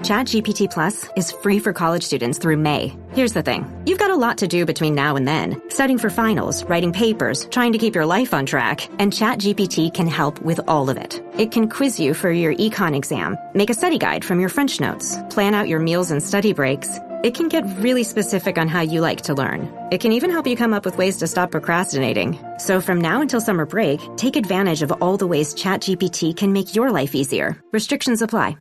ChatGPT Plus is free for college students through May. Here's the thing. You've got a lot to do between now and then. Studying for finals, writing papers, trying to keep your life on track, and ChatGPT can help with all of it. It can quiz you for your econ exam, make a study guide from your French notes, plan out your meals and study breaks. It can get really specific on how you like to learn. It can even help you come up with ways to stop procrastinating. So from now until summer break, take advantage of all the ways ChatGPT can make your life easier. Restrictions apply.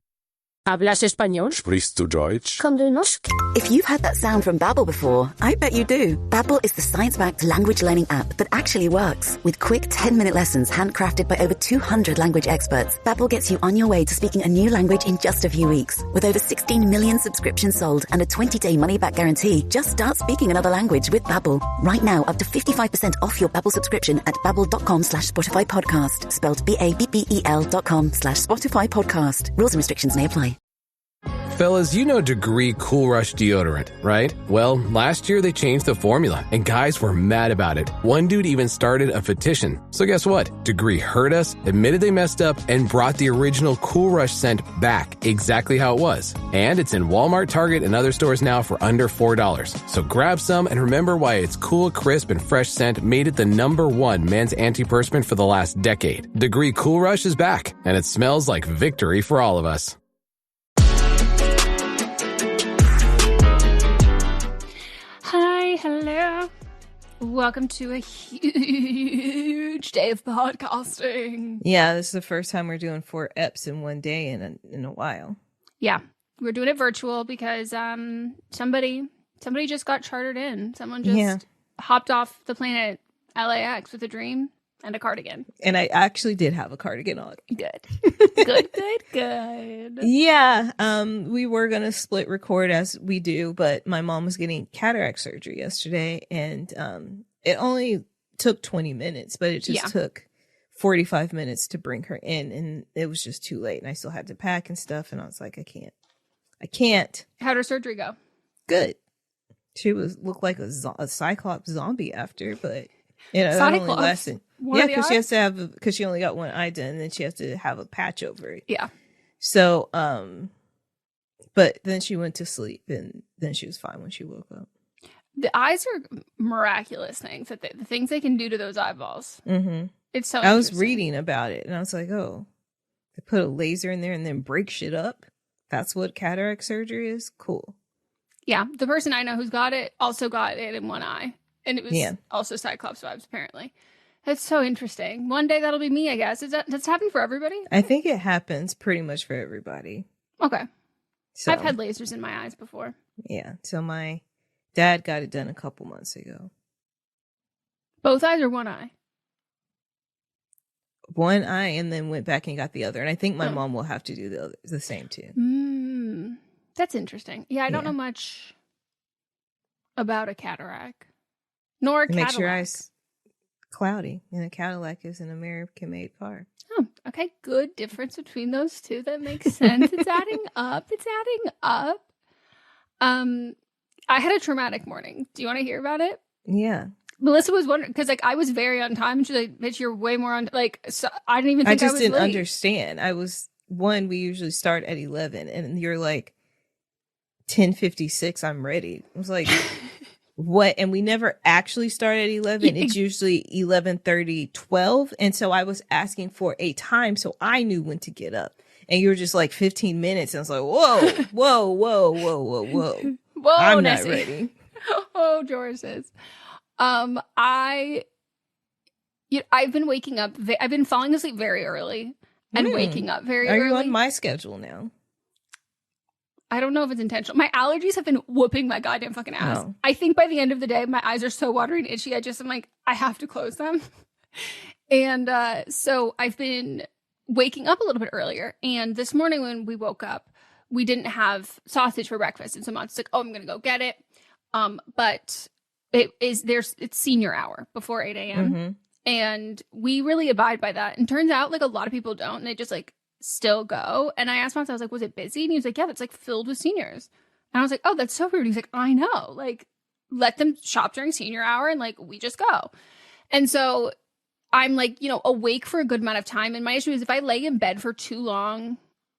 ¿Hablas español? Sprichst du Deutsch? Kan du norsk? If you've had that sound from Babbel before, I bet you do. Babbel is the science-backed language learning app that actually works. With quick 10-minute lessons handcrafted by over 200 language experts, Babbel gets you on your way to speaking a new language in just a few weeks. With over 16 million subscriptions sold and a 20-day money-back guarantee, just start speaking another language with Babbel. Right now, up to 55% off your Babbel subscription at babbel.com/Spotify podcast. Spelled BABBEL.com/Spotify podcast. Rules and restrictions may apply. Fellas, you know Degree Cool Rush deodorant, right? Well, last year they changed the formula, and guys were mad about it. One dude even started a petition. So guess what? Degree heard us, admitted they messed up, and brought the original Cool Rush scent back exactly how it was. And it's in Walmart, Target, and other stores now for under $4. So grab some and remember why its cool, crisp, and fresh scent made it the #1 men's antiperspirant for the last decade. Degree Cool Rush is back, and it smells like victory for all of us. Hello. Welcome to a huge day of podcasting. Yeah, this is the first time we're doing 4 eps in one day in a while. Yeah, we're doing it virtual because somebody just got chartered in. Someone just hopped off the planet LAX with a dream and a cardigan. And I actually did have a cardigan on. Good. Good. Yeah, we were going to split record as we do, but my mom was getting cataract surgery yesterday, and it only took 20 minutes, but it just took 45 minutes to bring her in, and it was just too late, and I still had to pack and stuff, and I was like, I can't. How'd her surgery go? Good. She looked like a Cyclops zombie after, but that only lasted. Because she has to have, because she only got one eye done, and then she has to have a patch over it. Yeah. So, but then she went to sleep, and then she was fine when she woke up. The eyes are miraculous things, the things they can do to those eyeballs. Mm-hmm. It's so I was reading about it, and I was like, oh, they put a laser in there and then break shit up? That's what cataract surgery is? Cool. Yeah. The person I know who's got it also got it in one eye. And it was also Cyclops vibes, apparently. That's so interesting. One day that'll be me, I guess. Does that happen for everybody? I think it happens pretty much for everybody. Okay. So, I've had lasers in my eyes before. Yeah. So my dad got it done a couple months ago. Both eyes or one eye? One eye, and then went back and got the other. And I think my mom will have to do the same too. That's interesting. Yeah, I don't know much about a cataract. Nor a Cadillac. Makes your eyes cloudy, and a Cadillac is an American-made car. Oh, okay. Good difference between those two. That makes sense. It's adding up. I had a traumatic morning. Do you want to hear about it? Yeah. Melissa was wondering, because I was very on time, and she's like, "Bitch, you're way more on." So I didn't even think I was didn't late. understand. We usually start at 11, and you're like 10:56. I'm ready. I was like. What? And we never actually start at 11. It's usually 11:30, 12. And so I was asking for a time so I knew when to get up. And you were just like 15 minutes. And I was like, whoa. I'm Nessie. Not ready. Oh, George says. I've been waking up. I've been falling asleep very early and waking up very early. Are you on my schedule now? I don't know if it's intentional. My allergies have been whooping my goddamn fucking ass. Oh. I think by the end of the day, my eyes are so watery and itchy. I'm like, I have to close them. And so I've been waking up a little bit earlier. And this morning when we woke up, we didn't have sausage for breakfast. And so Mom's like, oh, I'm going to go get it. But it's senior hour before 8 a.m. Mm-hmm. And we really abide by that. And turns out like a lot of people don't. And they just like still go. And I asked Mom, I was like, was it busy? And he was like, yeah, that's like filled with seniors. And I was like, oh, that's so weird. He's like, I know. Like, let them shop during senior hour and like we just go. And so I'm like, awake for a good amount of time. And my issue is if I lay in bed for too long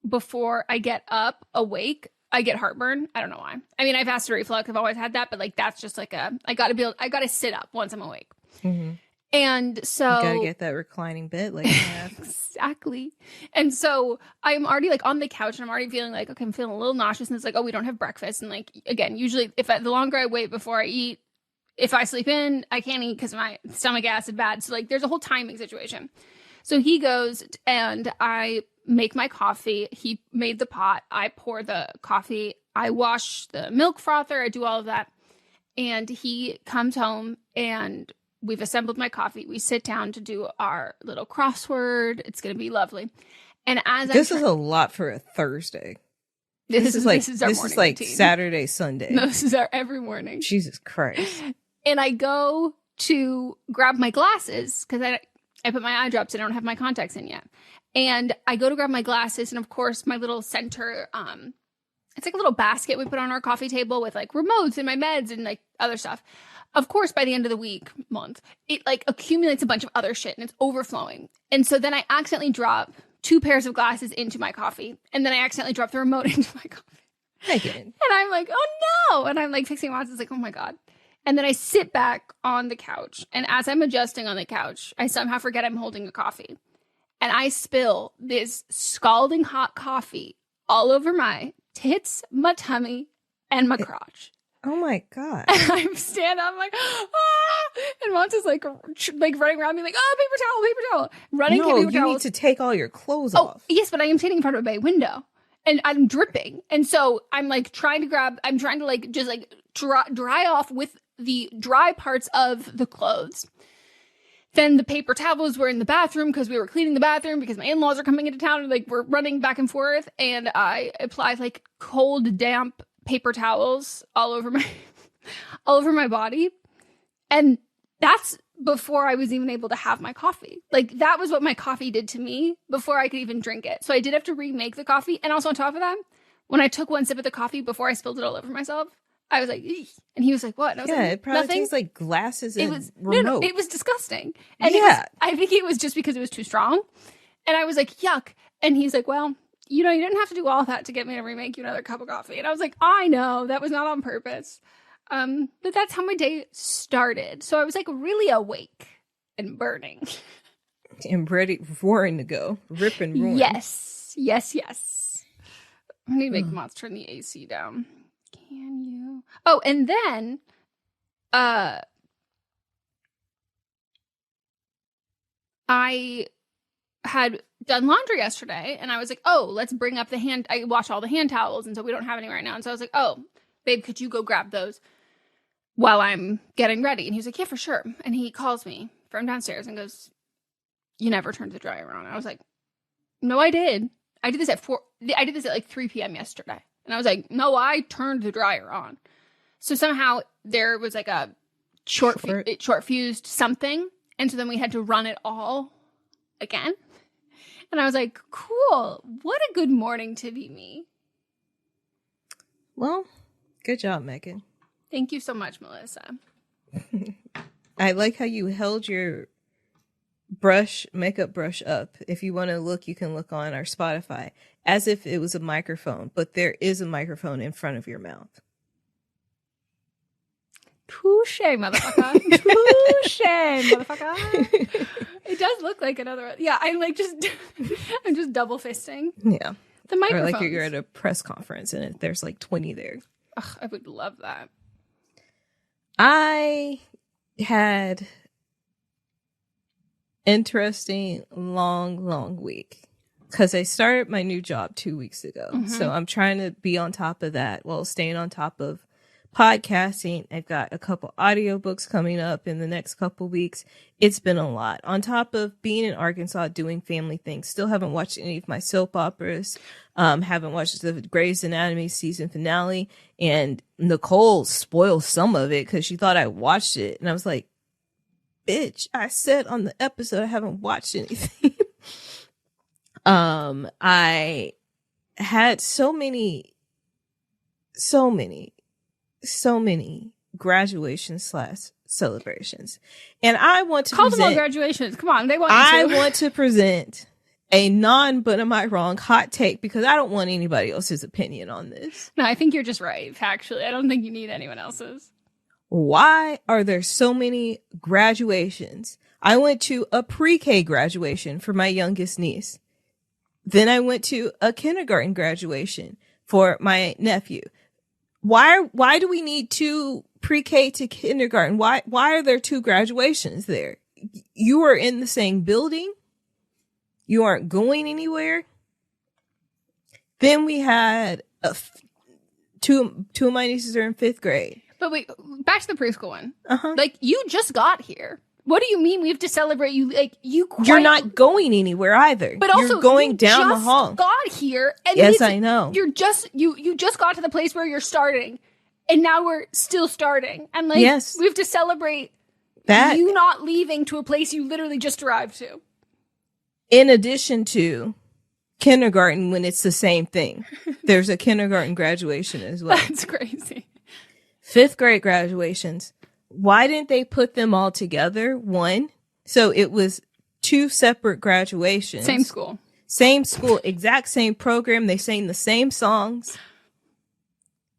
before I get up awake, I get heartburn. I don't know why. I mean, I've acid reflux. I've always had that, but like that's just like I gotta sit up once I'm awake. Mm-hmm. And so you gotta get that reclining bed like that. Exactly. And so I'm already like on the couch and I'm already feeling like, okay, I'm feeling a little nauseous, and it's like, oh, we don't have breakfast. And like, again, usually the longer I wait before I eat, if I sleep in, I can't eat because my stomach acid bad. So like there's a whole timing situation. So he goes and I make my coffee. He made the pot. I pour the coffee. I wash the milk frother. I do all of that. And he comes home and we've assembled my coffee. We sit down to do our little crossword. It's going to be lovely. And as this is a lot for a Thursday. This is like Saturday, Sunday. No, this is our every morning. Jesus Christ. And I go to grab my glasses because I put my eye drops in. I don't have my contacts in yet. And I go to grab my glasses. And of course, my little center, it's like a little basket we put on our coffee table with like remotes and my meds and like other stuff. Of course, by the end of the month, it like accumulates a bunch of other shit and it's overflowing. And so then I accidentally drop 2 pairs of glasses into my coffee. And then I accidentally drop the remote into my coffee. Megan. And I'm like, oh no. And I'm like fixing watches. It's like, oh my God. And then I sit back on the couch. And as I'm adjusting on the couch, I somehow forget I'm holding a coffee. And I spill this scalding hot coffee all over my tits, my tummy, and my crotch. Oh my God. And I stand up, I'm like, ah! And Mons is like running around me like, oh, paper towel. Running paper towels. You need to take all your clothes off. Yes, but I am sitting in front of a bay window. And I'm dripping. And so I'm like trying to like just like dry off with the dry parts of the clothes. Then the paper towels were in the bathroom because we were cleaning the bathroom because my in-laws are coming into town and like we're running back and forth. And I applied like cold, damp paper towels all over my body. And that's before I was even able to have my coffee. Like that was what my coffee did to me before I could even drink it. So I did have to remake the coffee. And also on top of that, when I took one sip of the coffee before I spilled it all over myself, I was like, eek. And he was like, what? And I was like, it probably nothing. tastes like glasses and remote. No, it was disgusting. And I think it was just because it was too strong. And I was like, yuck. And he's like, well, you didn't have to do all that to get me to remake you another cup of coffee. And I was like, I know, that was not on purpose. But that's how my day started. So I was like really awake and burning. And ready, roaring to go. Rip and roaring. Yes. I need to make Mott's turn the AC down. Can you? Oh, and then I had done laundry yesterday and I was like, oh, let's bring up I wash all the hand towels. And so we don't have any right now. And so I was like, oh, babe, could you go grab those while I'm getting ready? And he was like, yeah, for sure. And he calls me from downstairs and goes, you never turned the dryer on. I was like, no, I did. I did this at like 3 p.m. yesterday. And I was like, no, I turned the dryer on. So somehow there was like a short fused something. And so then we had to run it all again. And I was like, cool. What a good morning to be me. Well, good job, Megan. Thank you so much, Melissa. I like how you held your makeup brush up. If you want to look, you can look on our Spotify as if it was a microphone, but there is a microphone in front of your mouth. Touche, motherfucker. Touche, motherfucker. It does look like another. Yeah, I'm just double fisting. Yeah. The microphone. Or like you're at a press conference and there's like 20 there. Ugh, I would love that. I had interesting long week because I started my new job 2 weeks ago. Mm-hmm. So I'm trying to be on top of that while staying on top of podcasting. I've got a couple audiobooks coming up in the next couple weeks. It's been a lot. On top of being in Arkansas, doing family things. Still haven't watched any of my soap operas. Haven't watched the Grey's Anatomy season finale. And Nicole spoiled some of it because she thought I watched it. And I was like, bitch, I said on the episode I haven't watched anything. I had so many graduation / celebrations, and I want to call them all graduations. Come on, they want you to. I want to present a but am I wrong hot take, because I don't want anybody else's opinion on this. No, I think you're just right, actually. I don't think you need anyone else's. Why are there so many graduations? I went to a pre-K graduation for my youngest niece. Then I went to a kindergarten graduation for my nephew. Why do we need 2 pre-K to kindergarten? Why are there 2 graduations there? You are in the same building. You aren't going anywhere. Then we had two of my nieces are in 5th grade. But wait, back to the preschool one. Uh-huh. Like, you just got here. What do you mean we have to celebrate you? Like, you're not going anywhere either. But also, you're going down the hall. Got here, and yes, I know. You're just you just got to the place where you're starting, and now we're still starting, and like, yes, we have to celebrate that you not leaving to a place you literally just arrived to. In addition to kindergarten, when it's the same thing, there's a kindergarten graduation as well. That's crazy. 5th grade graduations. Why didn't they put them all together? One, so it was 2 separate graduations. Same school, exact same program. They sang the same songs.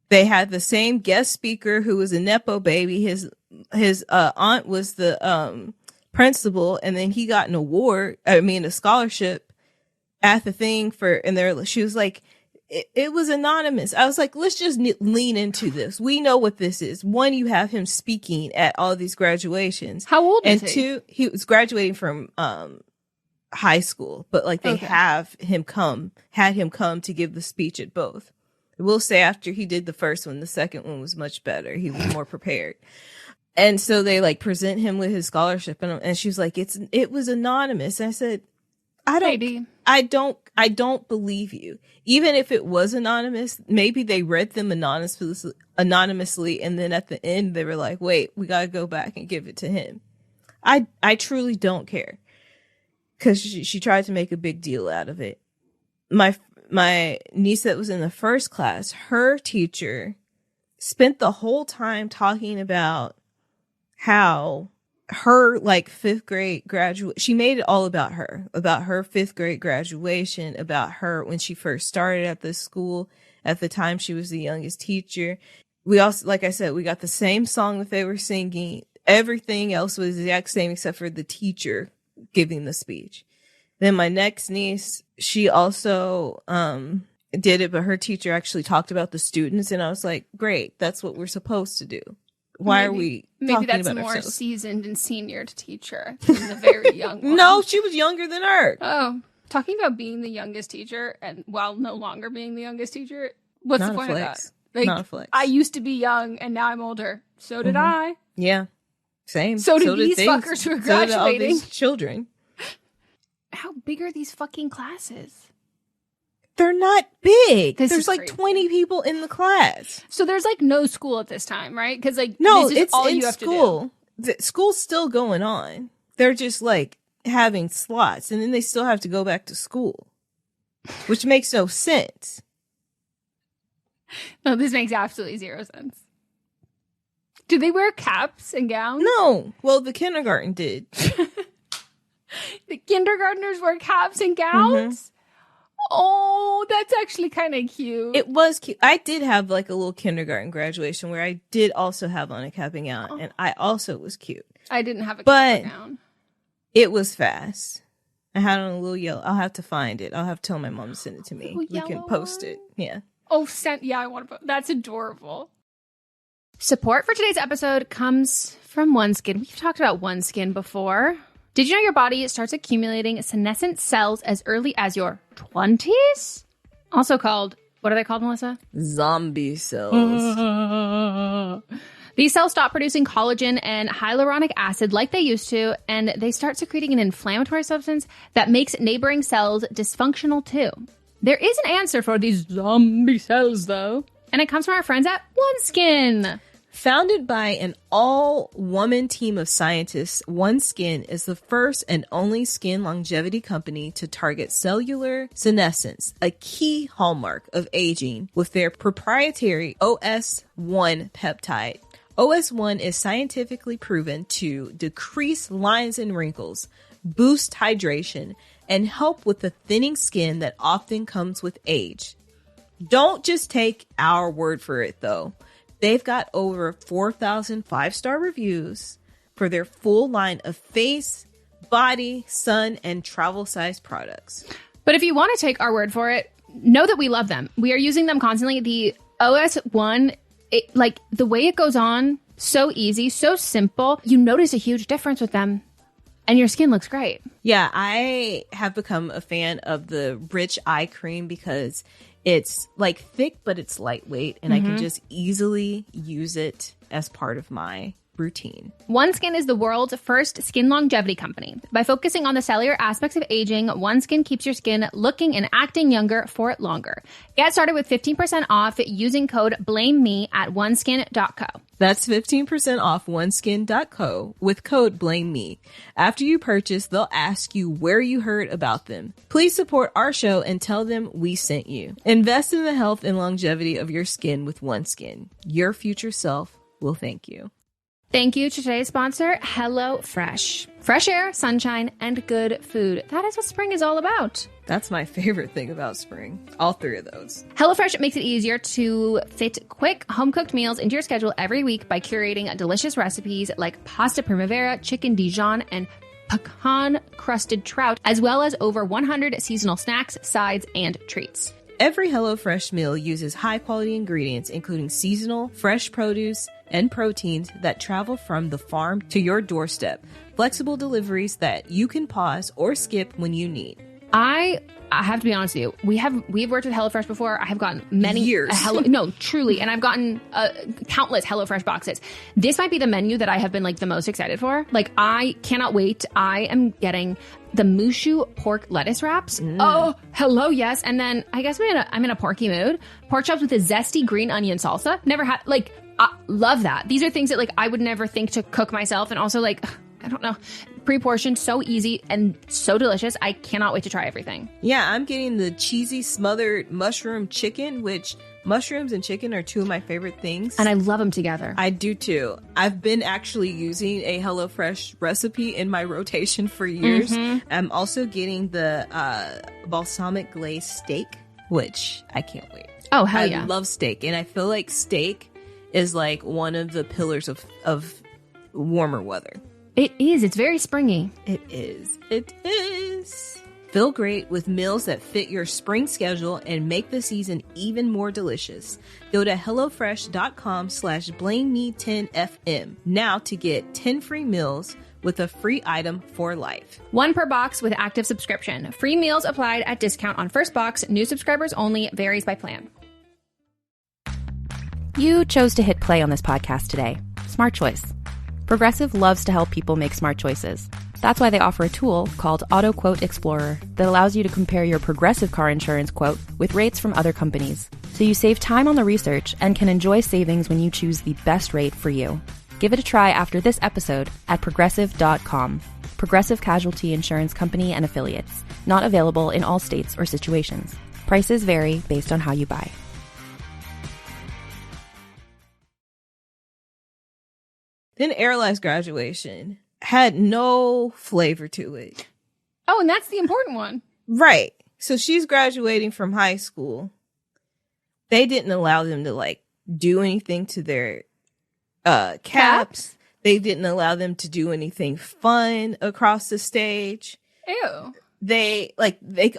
They had the same guest speaker who was a Nepo baby. His aunt was the principal, and then he got a scholarship at the thing she was like, it was anonymous. I was like, let's just lean into this. We know what this is. One, you have him speaking at all these graduations. How old is he? And 2, he was graduating from high school, but like they had him come to give the speech at both. I will say after he did the first one, the second one was much better. He was more prepared. And so they like present him with his scholarship, and she was like, it was anonymous. And I said, I don't believe you. Even if it was anonymous, maybe they read them anonymously, and then at the end they were like, wait, we got to go back and give it to him. I truly don't care, because she tried to make a big deal out of it. My niece that was in the first class, her teacher spent the whole time talking about how her like 5th grade she made it all about her 5th grade graduation, about her when she first started at this school. At the time, she was the youngest teacher. We also, like I said, we got the same song that they were singing. Everything else was the exact same except for the teacher giving the speech. Then my next niece, she also did it, but her teacher actually talked about the students, and I was like, great, that's what we're supposed to do. Why are we talking that's about more ourselves? Seasoned and senior teacher than the very young one. No, she was younger than her. Oh, talking about being the youngest teacher and while no longer being the youngest teacher, what's Not the point of that? Like, not a flex. I used to be young and now I'm older. So did I. Yeah, same. So did these fuckers who are graduating. So did all these children. How big are these fucking classes? They're not big. This There's is like crazy. 20 people in the class. So there's like no school at this time, right? Because like no, this is it's all in you have school. to do. School's still going on. They're just like having slots, and then they still have to go back to school, which makes no sense. No, this makes absolutely zero sense. Do they wear caps and gowns? No. Well, the kindergarten did. The kindergartners wear caps and gowns? Oh, that's actually kind of cute. It was cute. I did have like a little kindergarten graduation where I did also have on a cap and gown, and I also was cute. I didn't have a cap and gown. It was fast. I had on a little yellow. I'll have to find it. I'll have to tell my mom to send it to me. We can post it. Yeah. Oh, yeah, I want to post. That's adorable. Support for today's episode comes from OneSkin. We've talked about OneSkin before. Did you know your body starts accumulating senescent cells as early as your 20s? Also called, what are they called, Melissa? Zombie cells. These cells stop producing collagen and hyaluronic acid like they used to, and they start secreting an inflammatory substance that makes neighboring cells dysfunctional too. There is an answer for these zombie cells, though, and it comes from our friends at OneSkin. Founded by an all-woman team of scientists, OneSkin is the first and only skin longevity company to target cellular senescence, a key hallmark of aging, with their proprietary OS1 peptide. OS1 is scientifically proven to decrease lines and wrinkles, boost hydration, and help with the thinning skin that often comes with age. Don't just take our word for it, though. They've got over 4,000 5-star reviews for their full line of face, body, sun, and travel-sized products. But if you want to take our word for it, know that we love them. We are using them constantly. The OS1, like the way it goes on, so easy, so simple. You notice a huge difference with them and your skin looks great. Yeah, I have become a fan of the rich eye cream because it's like thick, but it's lightweight and I can just easily use it as part of my routine. OneSkin is the world's first skin longevity company. By focusing on the cellular aspects of aging, OneSkin keeps your skin looking and acting younger for longer. Get started with 15% off using code BLAMEME at oneskin.co. That's 15% off oneskin.co with code BLAMEME. After you purchase, they'll ask you where you heard about them. Please support our show and tell them we sent you. Invest in the health and longevity of your skin with OneSkin. Your future self will thank you. Thank you to today's sponsor, HelloFresh. Fresh air, sunshine, and good food. That is what spring is all about. That's my favorite thing about spring. All three of those. HelloFresh makes it easier to fit quick, home-cooked meals into your schedule every week by curating delicious recipes like pasta primavera, chicken Dijon, and pecan-crusted trout, as well as over 100 seasonal snacks, sides, and treats. Every HelloFresh meal uses high-quality ingredients, including seasonal, fresh produce, and proteins that travel from the farm to your doorstep. Flexible deliveries that you can pause or skip when you need. I have to be honest with you. We've worked with HelloFresh before. I have gotten many years. No, truly, and I've gotten countless HelloFresh boxes. This might be the menu that I have been like the most excited for. Like I cannot wait. I am getting the Mushu pork lettuce wraps. Oh, hello, yes. And then I guess I'm in a porky mood. Pork chops with a zesty green onion salsa. Never had love that. These are things that like I would never think to cook myself, and also like I don't know, pre-portioned, so easy and so delicious. I cannot wait to try everything. Yeah, I'm getting the cheesy smothered mushroom chicken, which mushrooms and chicken are two of my favorite things. And I love them together. I do too. I've been actually using a HelloFresh recipe in my rotation for years. I'm also getting the balsamic glazed steak, which I can't wait. Oh, hell yeah. I love steak, and I feel like steak is like one of the pillars of warmer weather. It is. It's very springy. It is. It is. Feel great with meals that fit your spring schedule and make the season even more delicious. Go to HelloFresh.com/BlameMe10FM now to get 10 free meals with a free item for life. 1 per box with active subscription. Free meals applied at discount on first box. New subscribers only. Varies by plan. You chose to hit play on this podcast today. Smart choice. Progressive loves to help people make smart choices. That's why they offer a tool called Auto Quote Explorer that allows you to compare your Progressive car insurance quote with rates from other companies. So you save time on the research and can enjoy savings when you choose the best rate for you. Give it a try after this episode at Progressive.com. Progressive Casualty Insurance Company and Affiliates. Not available in all states or situations. Prices vary based on how you buy. Then Airline's graduation had no flavor to it. Oh, and that's the important one. Right. So she's graduating from high school. They didn't allow them to like do anything to their caps. They didn't allow them to do anything fun across the stage. Ew. They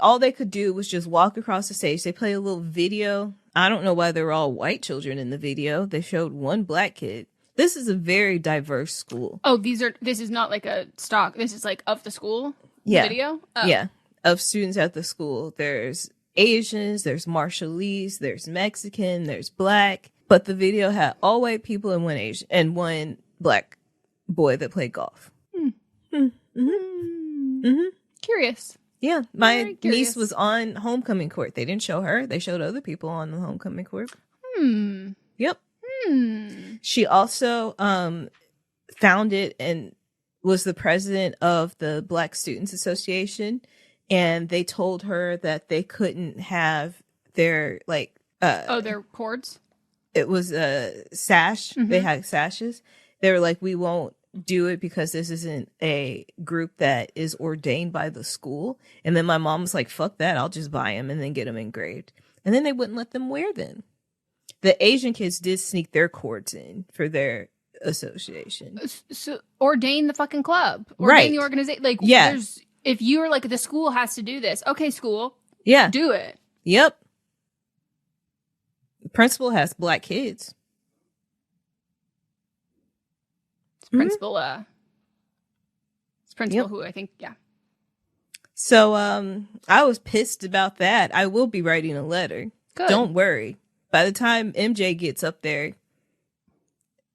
all they could do was just walk across the stage. They played a little video. I don't know why they were all white children in the video. They showed one black kid. This is a very diverse school. Oh, this is not like a stock. This is like of the school video? Oh. Yeah, of students at the school. There's Asians, there's Marshallese, there's Mexican, there's black. But the video had all white people and one Asian and one black boy that played golf. Curious. Yeah, my niece was on homecoming court. They didn't show her. They showed other people on the homecoming court. Yep. She also founded and was the president of the Black Students Association, and they told her that they couldn't have their their cords. It was a sash. They had sashes. They were like, we won't do it because this isn't a group that is ordained by the school. And then my mom was like, fuck that, I'll just buy them and then get them engraved. And then they wouldn't let them wear them. The Asian kids did sneak their cords in for their association. So ordain the fucking club. Ordain Right. the organization. Like, Yeah. If you're like, the school has to do this. Okay, school. Yeah. Do it. Yep. The principal has black kids. It's principal, who I think, yeah. So I was pissed about that. I will be writing a letter. Good. Don't worry. By the time MJ gets up there,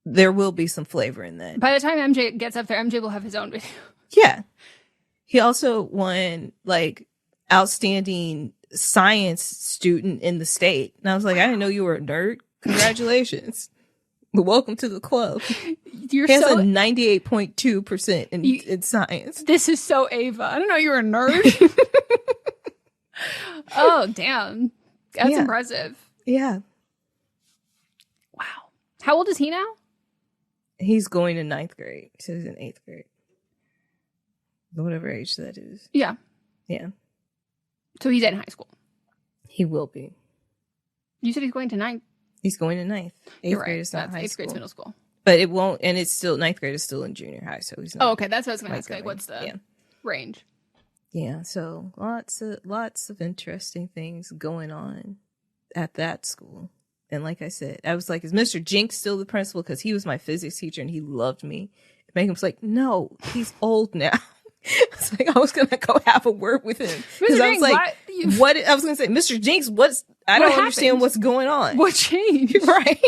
there will be some flavor in that. By the time MJ gets up there, MJ will have his own video. Yeah. He also won like outstanding science student in the state. And I was like, I didn't know you were a nerd. Congratulations. Welcome to the club. He has a 98.2% in science. This is so Ava. I don't know you were a nerd. Oh, damn. That's impressive. Yeah. Wow. How old is he now? He's going to 9th grade. So he's in 8th grade. Whatever age that is. Yeah. Yeah. So he's in high school. He will be. You said he's going to 9th. He's going to 9th. 8th grade is not high 8th school. grade's middle school. But it won't, and it's still, 9th grade is still in junior high, so he's not. Oh, okay. That's what I was going to ask. Like, what's the range? Yeah, so lots of interesting things going on at that school. And like I said, I was like, is Mr. Jinx still the principal? Because he was my physics teacher and he loved me. Meghan was like, no, he's old now. It's like I was gonna go have a word with him because I was like, "What?" I was gonna say, "Mr. Jinx, I don't understand what's going on. What changed? Right?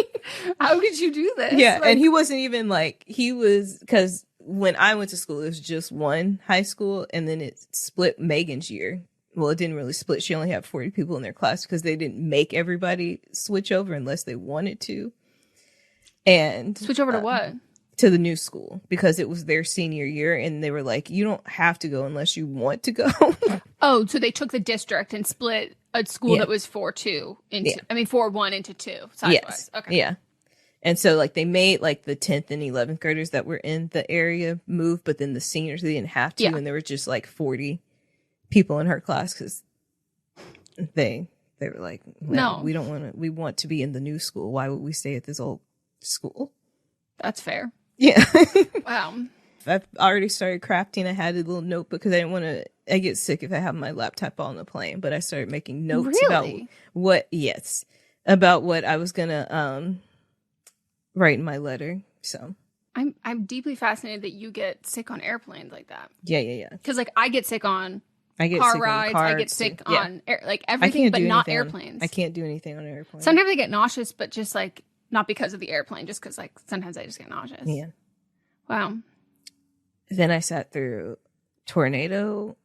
How could you do this?" Yeah, and he wasn't even like he was because when I went to school, it was just one high school, and then it split Meghan's year. Well, it didn't really split. She only had 40 people in their class because they didn't make everybody switch over unless they wanted to. And switch over to what? To the new school because it was their senior year and they were like, you don't have to go unless you want to go. Oh, so they took the district and split a school that was 4-2 into, 4-1 into 2. Yes. Okay. Yeah. And so like they made like the 10th and 11th graders that were in the area move, but then the seniors, they didn't have to. And there were just like 40 people in her class because they were like, no, we don't want to, we want to be in the new school. Why would we stay at this old school? That's fair. Yeah. Wow. I've already started crafting. I had a little notebook because I didn't want to. I get sick if I have my laptop on the plane. But I started making notes about about what I was gonna write in my letter. So I'm deeply fascinated that you get sick on airplanes like that. Yeah. Because like I get sick on car rides. I get sick on everything, but not airplanes. I can't do anything on airplanes. Sometimes I get nauseous, but just like. Not because of the airplane, just because, like, sometimes I just get nauseous. Yeah. Wow. Then I sat through Tornado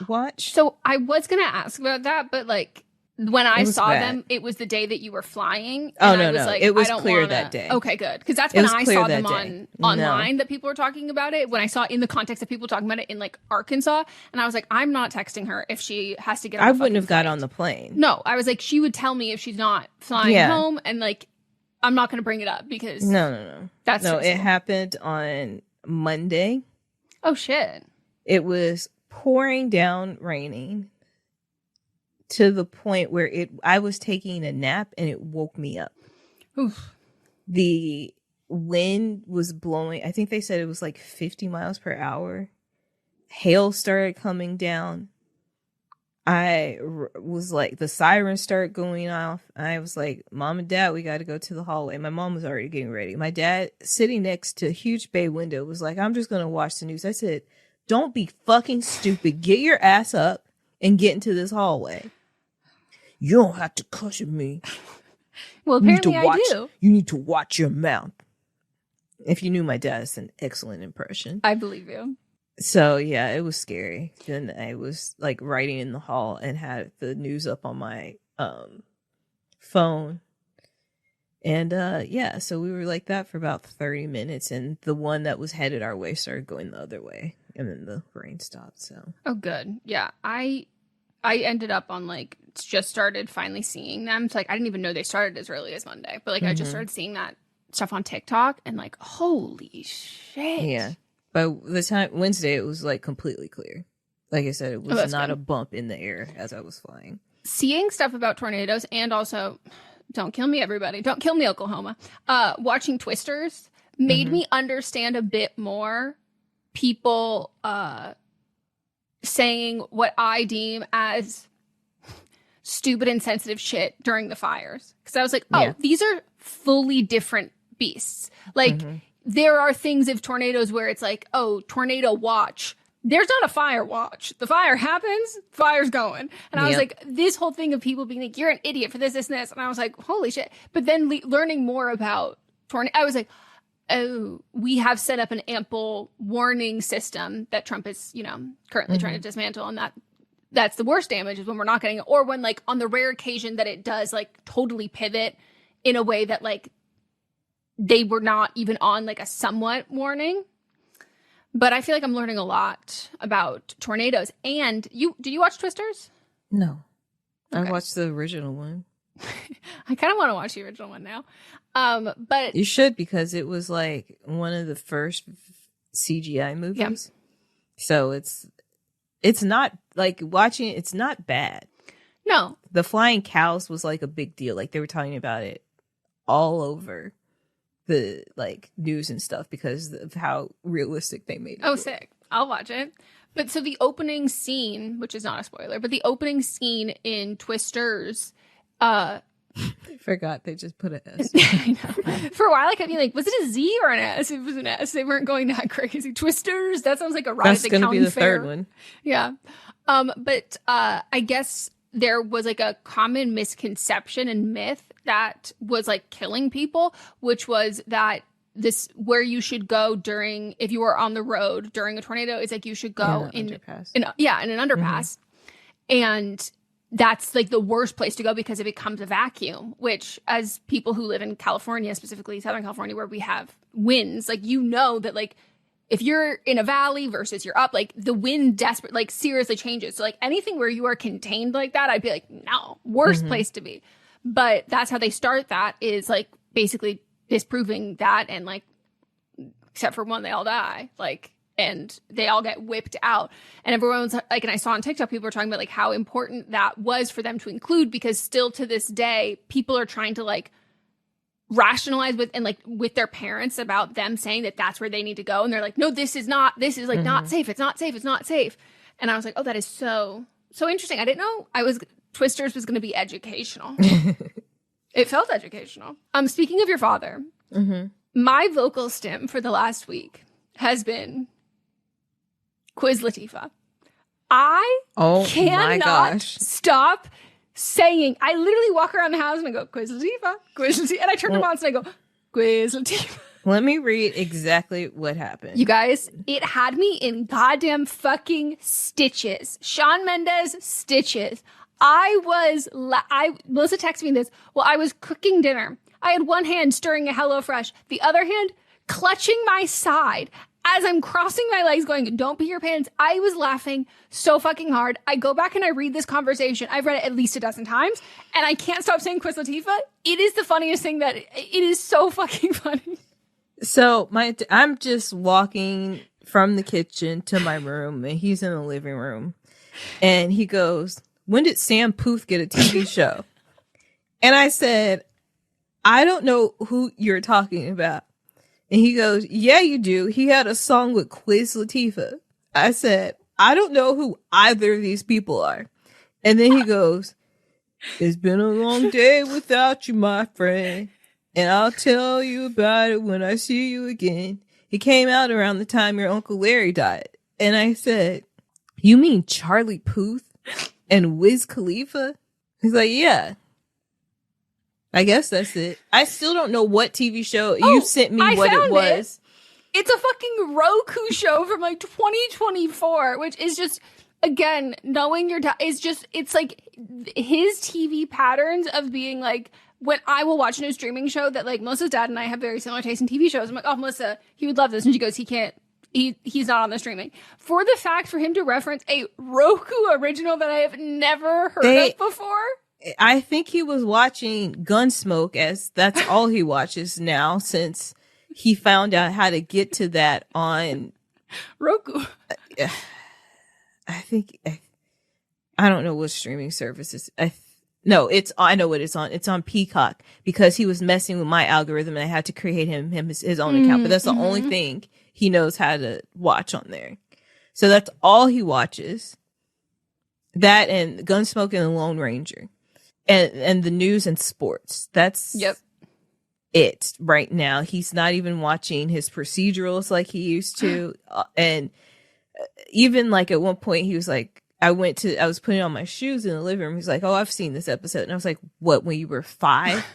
Watch. So I was going to ask about that, but, like, when I saw them, it was the day that you were flying. And I was like, it was I don't clear wanna... that day. Okay, good. Because that's when I saw them online that people were talking about it. When I saw in the context of people talking about it in, like, Arkansas. And I was like, I'm not texting her if she has to get on the I wouldn't have got on the plane. No. I was like, she would tell me if she's not flying home. And, like, I'm not going to bring it up because... No. That's stressful. It happened on Monday. Oh, shit. It was pouring down, raining, to the point where I was taking a nap and it woke me up. Oof. The wind was blowing. I think they said it was like 50 miles per hour. Hail started coming down. I was like, the sirens started going off. I was like, Mom and Dad, we got to go to the hallway. My mom was already getting ready. My dad, sitting next to a huge bay window, was like, I'm just going to watch the news. I said, don't be fucking stupid. Get your ass up and get into this hallway. You don't have to cushion me. Well, apparently I do. You need to watch your mouth. If you knew my dad, it's an excellent impression. I believe you. So, yeah, it was scary. Then I was, like, writing in the hall and had the news up on my phone. And, so we were like that for about 30 minutes. And the one that was headed our way started going the other way. And then the rain stopped, so. Oh, good. Yeah, I ended up on, like, just started finally seeing them. So, like, I didn't even know they started as early as Monday. But, like, I just started seeing that stuff on TikTok and like, holy shit. Yeah. By the time Wednesday, it was like completely clear. Like I said, it was not a bump in the air as I was flying. Seeing stuff about tornadoes and also, don't kill me, everybody. Don't kill me, Oklahoma. Watching Twisters made me understand a bit more people saying what I deem as stupid insensitive shit during the fires. Because I was like, these are fully different beasts. Like, there are things of tornadoes where it's like, oh, tornado watch. There's not a fire watch. The fire happens, fire's going. And I was like, this whole thing of people being like, you're an idiot for this, this, and this. And I was like, holy shit. But then learning more about tornado, I was like, oh, we have set up an ample warning system that Trump is, you know, currently trying to dismantle. And that's the worst damage is when we're not getting it. Or when, like, on the rare occasion that it does, like, totally pivot in a way that, like, they were not even on, like, a somewhat warning. But I feel like I'm learning a lot about tornadoes. And did you watch Twisters? No. Okay. I watched the original one. I kind of want to watch the original one now. But you should, because it was like one of the first CGI movies. Yeah. So it's not like watching it, it's not bad. No. The flying cows was like a big deal. Like they were talking about it all over the like news and stuff because of how realistic they made it. Oh, sick. I'll watch it. But so the opening scene, which is not a spoiler, but the opening scene in Twisters, I forgot they just put an S. I know. For a while I kept being like, was it a Z or an S? It was an S. They weren't going that crazy. Twisters, that sounds like a ride at the county fair. That's going to be the third one. Yeah. But I guess there was like a common misconception and myth that was like killing people, which was that this where you should go during, if you were on the road during a tornado, is like you should go in an underpass. And that's like the worst place to go because it becomes a vacuum, which as people who live in California, specifically Southern California, where we have winds, like, you know that like if you're in a valley versus you're up, like the wind seriously changes. So like anything where you are contained like that, I'd be like, no, worst place to be. But that's how they start that, is like basically disproving that, and like, except for one, they all die, like, and they all get whipped out. And everyone's like, and I saw on TikTok, people were talking about like how important that was for them to include, because still to this day, people are trying to like rationalize with their parents about them saying that that's where they need to go. And they're like, no, this is not safe. It's not safe. It's not safe. And I was like, oh, that is so interesting. I didn't know Twisters was going to be educational. It felt educational. Speaking of your father, my vocal stim for the last week has been Quiz Latifah. I cannot stop saying, I literally walk around the house and I go, Quiz Latifah, Quiz Latifah. And I turn to Mons and I go, Quiz Latifah. Let me read exactly what happened. You guys, it had me in goddamn fucking stitches. Shawn Mendes stitches. Melissa texted me this while I was cooking dinner. I had one hand stirring a HelloFresh, the other hand clutching my side as I'm crossing my legs going, don't pee your pants. I was laughing so fucking hard. I go back and I read this conversation. I've read it at least a dozen times, and I can't stop saying Quiz Latifah. It is the funniest thing it is so fucking funny. So I'm just walking from the kitchen to my room, and he's in the living room, and he goes, when did Sam Puth get a TV show? And I said, I don't know who you're talking about. And he goes, yeah, you do. He had a song with Quiz Latifah. I said, I don't know who either of these people are. And then he goes, it's been a long day without you, my friend. And I'll tell you about it when I see you again. He came out around the time your Uncle Larry died. And I said, you mean Charlie Puth and Wiz Khalifa? He's like, yeah. I guess that's it. I still don't know what TV show you sent me. What it was. It's a fucking Roku show from like 2024, which is just, again, knowing your dad is just, it's like his TV patterns of being like, when I will watch a new streaming show that like Melissa's dad and I have very similar taste in TV shows. I'm like, oh, Melissa, he would love this. And she goes, he's not on the streaming. For the fact for him to reference a Roku original that I have never heard of before. I think he was watching Gunsmoke, as that's all he watches now since he found out how to get to that on Roku. I don't know what streaming services. I know what it's on. It's on Peacock because he was messing with my algorithm and I had to create him his own account. But that's the only thing he knows how to watch on there. So that's all he watches. That and Gunsmoke and the Lone Ranger. And the news and sports. That's it right now. He's not even watching his procedurals like he used to. And even like at one point he was like, I was putting on my shoes in the living room. He's like, oh, I've seen this episode. And I was like, what, when you were 5?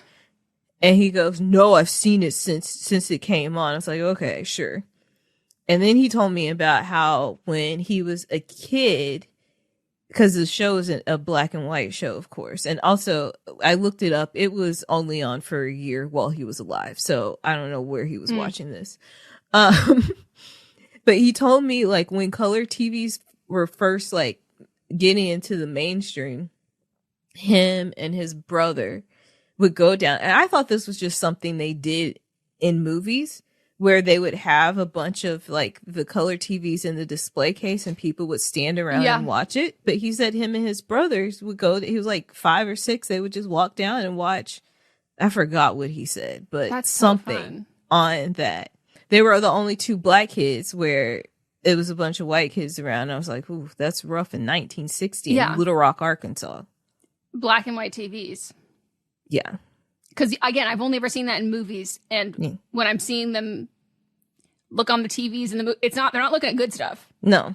And he goes, no, I've seen it since it came on. I was like, okay, sure. And then he told me about how when he was a kid, because the show is a black and white show, of course. And also, I looked it up. It was only on for a year while he was alive. So I don't know where he was watching this. But he told me, like, when color TVs were first, like, getting into the mainstream, him and his brother would go down. And I thought this was just something they did in movies, where they would have a bunch of like the color TVs in the display case and people would stand around and watch it. But he said him and his brothers would go, he was like 5 or 6. They would just walk down and watch. I forgot what he said, but that's something on that. They were the only 2 black kids where it was a bunch of white kids around. I was like, ooh, that's rough in 1960 in Little Rock, Arkansas. Black and white TVs. Yeah. Because, again, I've only ever seen that in movies. And when I'm seeing them look on the TVs in the movie, they're not looking at good stuff. No.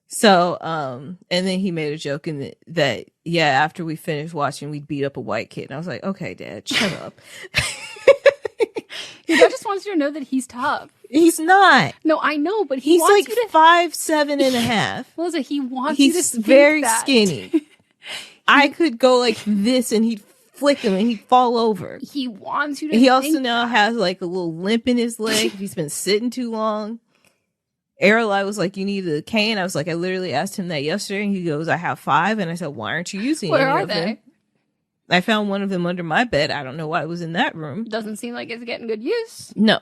So, and then he made a joke in that, after we finished watching, we'd beat up a white kid. And I was like, okay, Dad, shut up. Your dad just wants you to know that he's tough. He's not. No, I know, but he's wants like you to... 5'7" and a half. Melissa, he wants you to He's think very that. skinny. I could go like this and he'd flick him and he'd fall over. He wants you to He think also now that. has like a little limp in his leg if he's been sitting too long. Errol was like, you need a cane? I was like, I literally asked him that yesterday and he goes, I have 5. And I said, why aren't you using Where any are of they? them? I found one of them under my bed. I don't know why it was in that room. Doesn't seem like it's getting good use. No.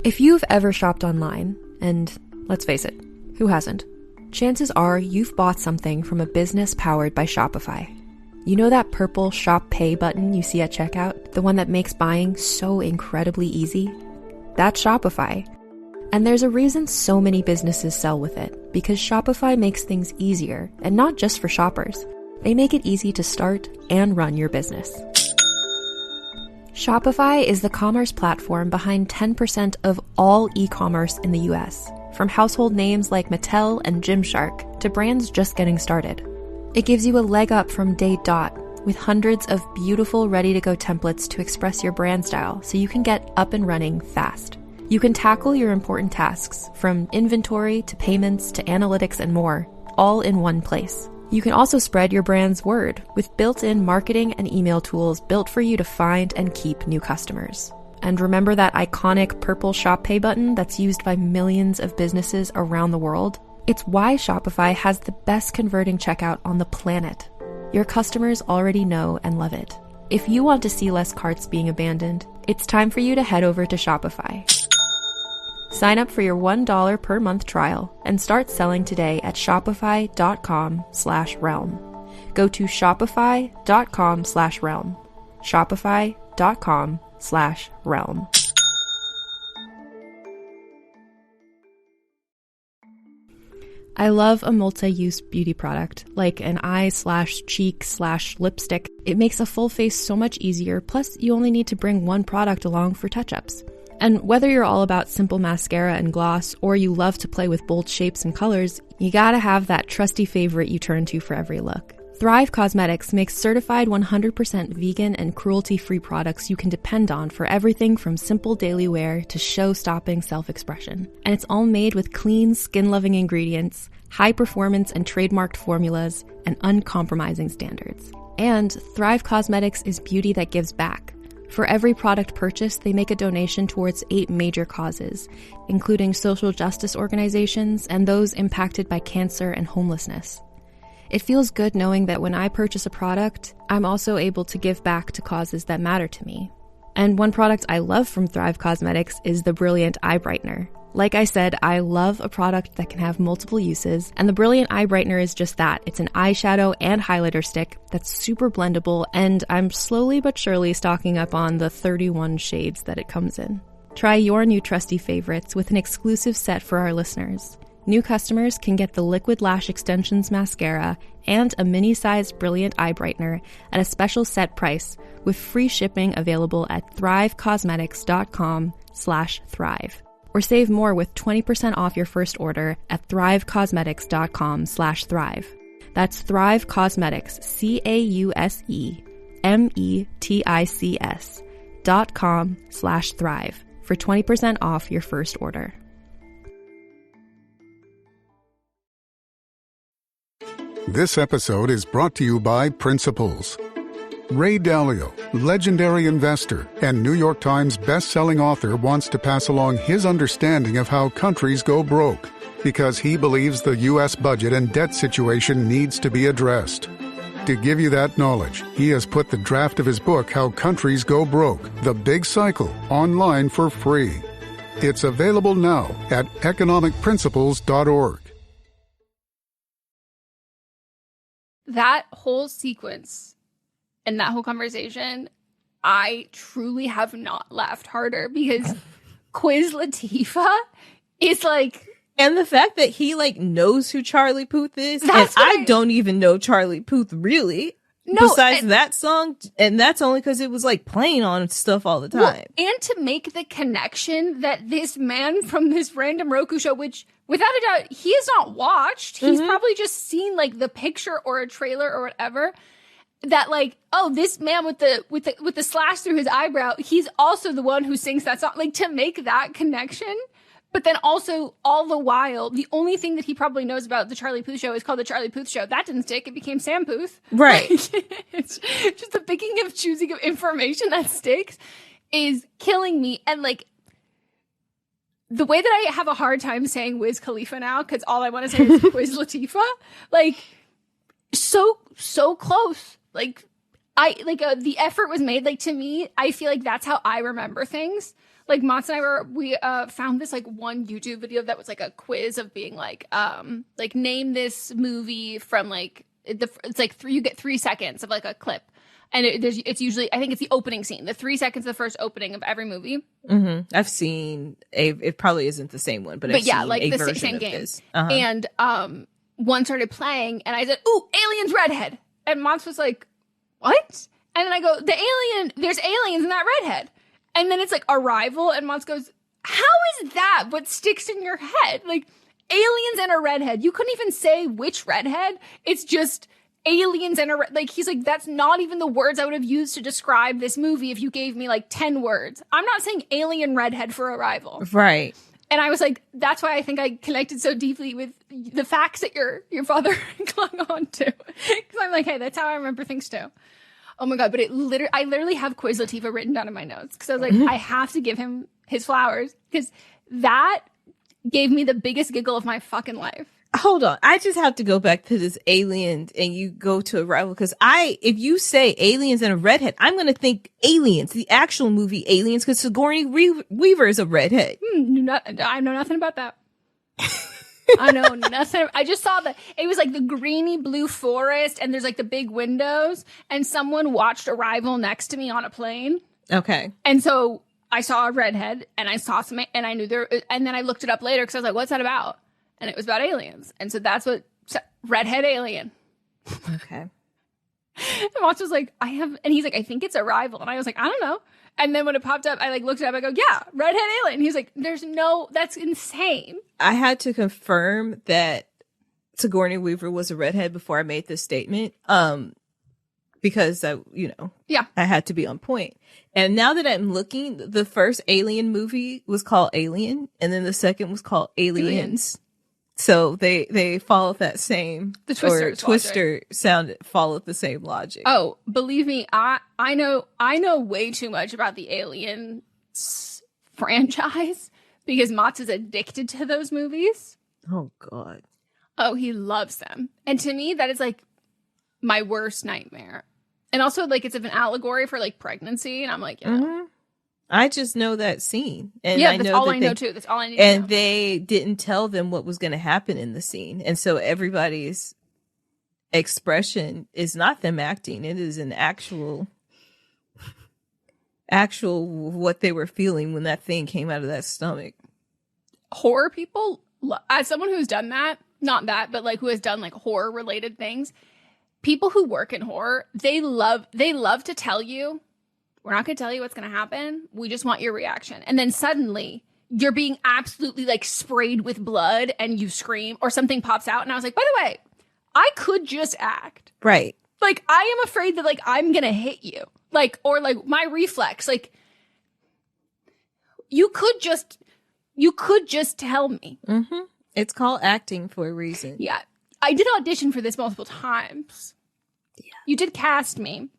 If you've ever shopped online, and let's face it, who hasn't? Chances are you've bought something from a business powered by Shopify. You know that purple Shop Pay button you see at checkout? The one that makes buying so incredibly easy? That's Shopify. And there's a reason so many businesses sell with it, because Shopify makes things easier, and not just for shoppers. They make it easy to start and run your business. Shopify is the commerce platform behind 10% of all e-commerce in the US, from household names like Mattel and Gymshark to brands just getting started. It gives you a leg up from day dot with hundreds of beautiful ready-to-go templates to express your brand style so you can get up and running fast. You can tackle your important tasks, from inventory to payments to analytics and more, all in one place. You can also spread your brand's word with built-in marketing and email tools built for you to find and keep new customers. And remember that iconic purple Shop Pay button that's used by millions of businesses around the world? It's why Shopify has the best converting checkout on the planet. Your customers already know and love it. If you want to see less carts being abandoned, it's time for you to head over to Shopify. Sign up for your $1 per month trial and start selling today at shopify.com/realm. Go to shopify.com/realm. Shopify.com/realm. I love a multi-use beauty product, like an eye/cheek/lipstick. It makes a full face so much easier, plus you only need to bring one product along for touch-ups. And whether you're all about simple mascara and gloss, or you love to play with bold shapes and colors, you gotta have that trusty favorite you turn to for every look. Thrive Cosmetics makes certified 100% vegan and cruelty-free products you can depend on for everything from simple daily wear to show-stopping self-expression. And it's all made with clean, skin-loving ingredients, high-performance and trademarked formulas, and uncompromising standards. And Thrive Cosmetics is beauty that gives back. For every product purchased, they make a donation towards 8 major causes, including social justice organizations and those impacted by cancer and homelessness. It feels good knowing that when I purchase a product, I'm also able to give back to causes that matter to me. And one product I love from Thrive Causemetics is the Brilliant Eye Brightener. Like I said, I love a product that can have multiple uses, and the Brilliant Eye Brightener is just that. It's an eyeshadow and highlighter stick that's super blendable, and I'm slowly but surely stocking up on the 31 shades that it comes in. Try your new trusty favorites with an exclusive set for our listeners. New customers can get the Liquid Lash Extensions Mascara and a mini-sized Brilliant Eye Brightener at a special set price with free shipping available at thrivecosmetics.com/thrive. Or save more with 20% off your first order at thrivecosmetics.com/thrive. That's Thrive Cosmetics, CAUSEMETICS.com/thrive for 20% off your first order. This episode is brought to you by Principles. Ray Dalio, legendary investor and New York Times best-selling author, wants to pass along his understanding of how countries go broke, because he believes the U.S. budget and debt situation needs to be addressed. To give you that knowledge, he has put the draft of his book, How Countries Go Broke, The Big Cycle, online for free. It's available now at economicprinciples.org. That whole sequence and that whole conversation, I truly have not laughed harder, because Quiz Latifah is like... And the fact that he knows who Charlie Puth is, and I don't even know Charlie Puth really. No, besides that song, and that's only because it was playing on stuff all the time. Well, and to make the connection that this man from this random Roku show, which without a doubt he has not watched, he's probably just seen the picture or a trailer or whatever. That this man with the slash through his eyebrow, he's also the one who sings that song. To make that connection. But then also, all the while, the only thing that he probably knows about the Charlie Puth show is called the Charlie Puth show. That didn't stick. It became Sam Puth. Right. It's just the picking and choosing of information that sticks is killing me. And the way that I have a hard time saying Wiz Khalifa now, because all I want to say is Quiz Latifah, so close. The effort was made. To me, I feel that's how I remember things. Mats and I found this one YouTube video that was a quiz of being name this movie from you get 3 seconds of a clip, and it's usually, I think it's the opening scene, the 3 seconds of the first opening of every movie. I've seen it probably isn't the same one, but I've yeah, seen the version same of game. This. And one started playing, and I said, "Ooh, aliens redhead," and Mats was like, "What?" And then I go, there's aliens in that redhead. And then it's Arrival, and Mons goes, how is that what sticks in your head? Aliens and a redhead. You couldn't even say which redhead. It's just aliens and he's that's not even the words I would have used to describe this movie if you gave me 10 words. I'm not saying alien redhead for Arrival. Right. And I was that's why I think I connected so deeply with the facts that your father clung on to. Because I'm hey, that's how I remember things too. Oh my God, but I literally have Quiz Latifah written down in my notes, because I was I have to give him his flowers, because that gave me the biggest giggle of my fucking life. Hold on. I just have to go back to this alien, and you go to Arrival, because if you say aliens and a redhead, I'm going to think Aliens, the actual movie Aliens, because Sigourney Weaver is a redhead. I know nothing about that. I know nothing. I just saw it was the greeny blue forest, and there's the big windows, and someone watched Arrival next to me on a plane. Okay. And so I saw a redhead, and I saw some, and I knew and then I looked it up later, because I was what's that about? And it was about aliens. And so that's what, redhead alien. Okay. And Watch was and he's I think it's Arrival. And I was I don't know. And then when it popped up, I looked it up. I go, yeah, redhead alien. He's that's insane. I had to confirm that Sigourney Weaver was a redhead before I made this statement. Because I had to be on point. And now that I'm looking, the first Alien movie was called Alien, and then the second was called Aliens. So they followed that same, the Twister sound followed the same logic. Oh, believe me, I know way too much about the Alien franchise, because Mats is addicted to those movies. Oh God. Oh, he loves them. And to me, that is like my worst nightmare. And also, like, it's an allegory for like pregnancy. And I'm like, I just know that scene. And yeah, that's all I know too. That's all I need to know. And they didn't tell them what was going to happen in the scene. And so everybody's expression is not them acting. It is an actual what they were feeling when that thing came out of that stomach. Horror people, as someone who's done that, not that, but like who has done like horror related things, people who work in horror, they love to tell you, we're not going to tell you what's going to happen. We just want your reaction. And then suddenly you're being absolutely like sprayed with blood and you scream or something pops out. And I was like, by the way, I could just act. Right. Like, I am afraid that like I'm going to hit you. Like, or like my reflex, like you could just tell me. Mm-hmm. It's called acting for a reason. Yeah. I did audition for this multiple times. Yeah. You did cast me.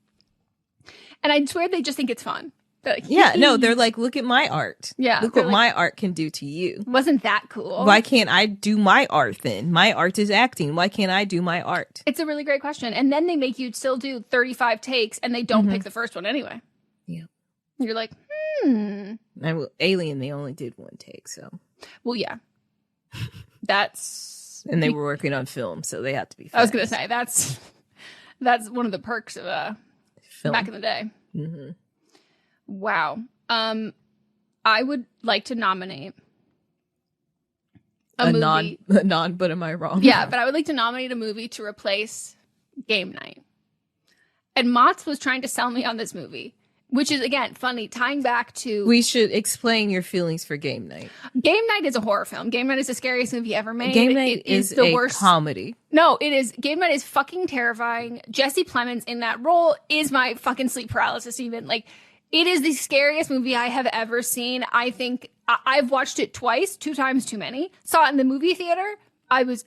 And I swear they just think it's fun. They're like, yeah, no, they're like, look at my art. Yeah. Look what my art can do to you. Wasn't that cool? Why can't I do my art then? My art is acting. Why can't I do my art? It's a really great question. And then they make you still do 35 takes and they don't pick the first one anyway. Yeah. You're like, Alien, they only did one take, so. Well, yeah. That's. And they were working on film, so they had to be fast. I was going to say, that's one of the perks of film back in the day. Mm-hmm. Wow. I would like to nominate a movie. But am I wrong? Yeah, but I would like to nominate a movie to replace Game Night. And Mott's was trying to sell me on this movie, which is, again, funny, tying back to... We should explain your feelings for Game Night. Game Night is a horror film. Game Night is the scariest movie ever made. Game Night is the worst comedy. No, it is. Game Night is fucking terrifying. Jesse Plemons in that role is my fucking sleep paralysis even. Like, it is the scariest movie I have ever seen. I think I've watched it twice, 2 times too many. Saw it in the movie theater. I was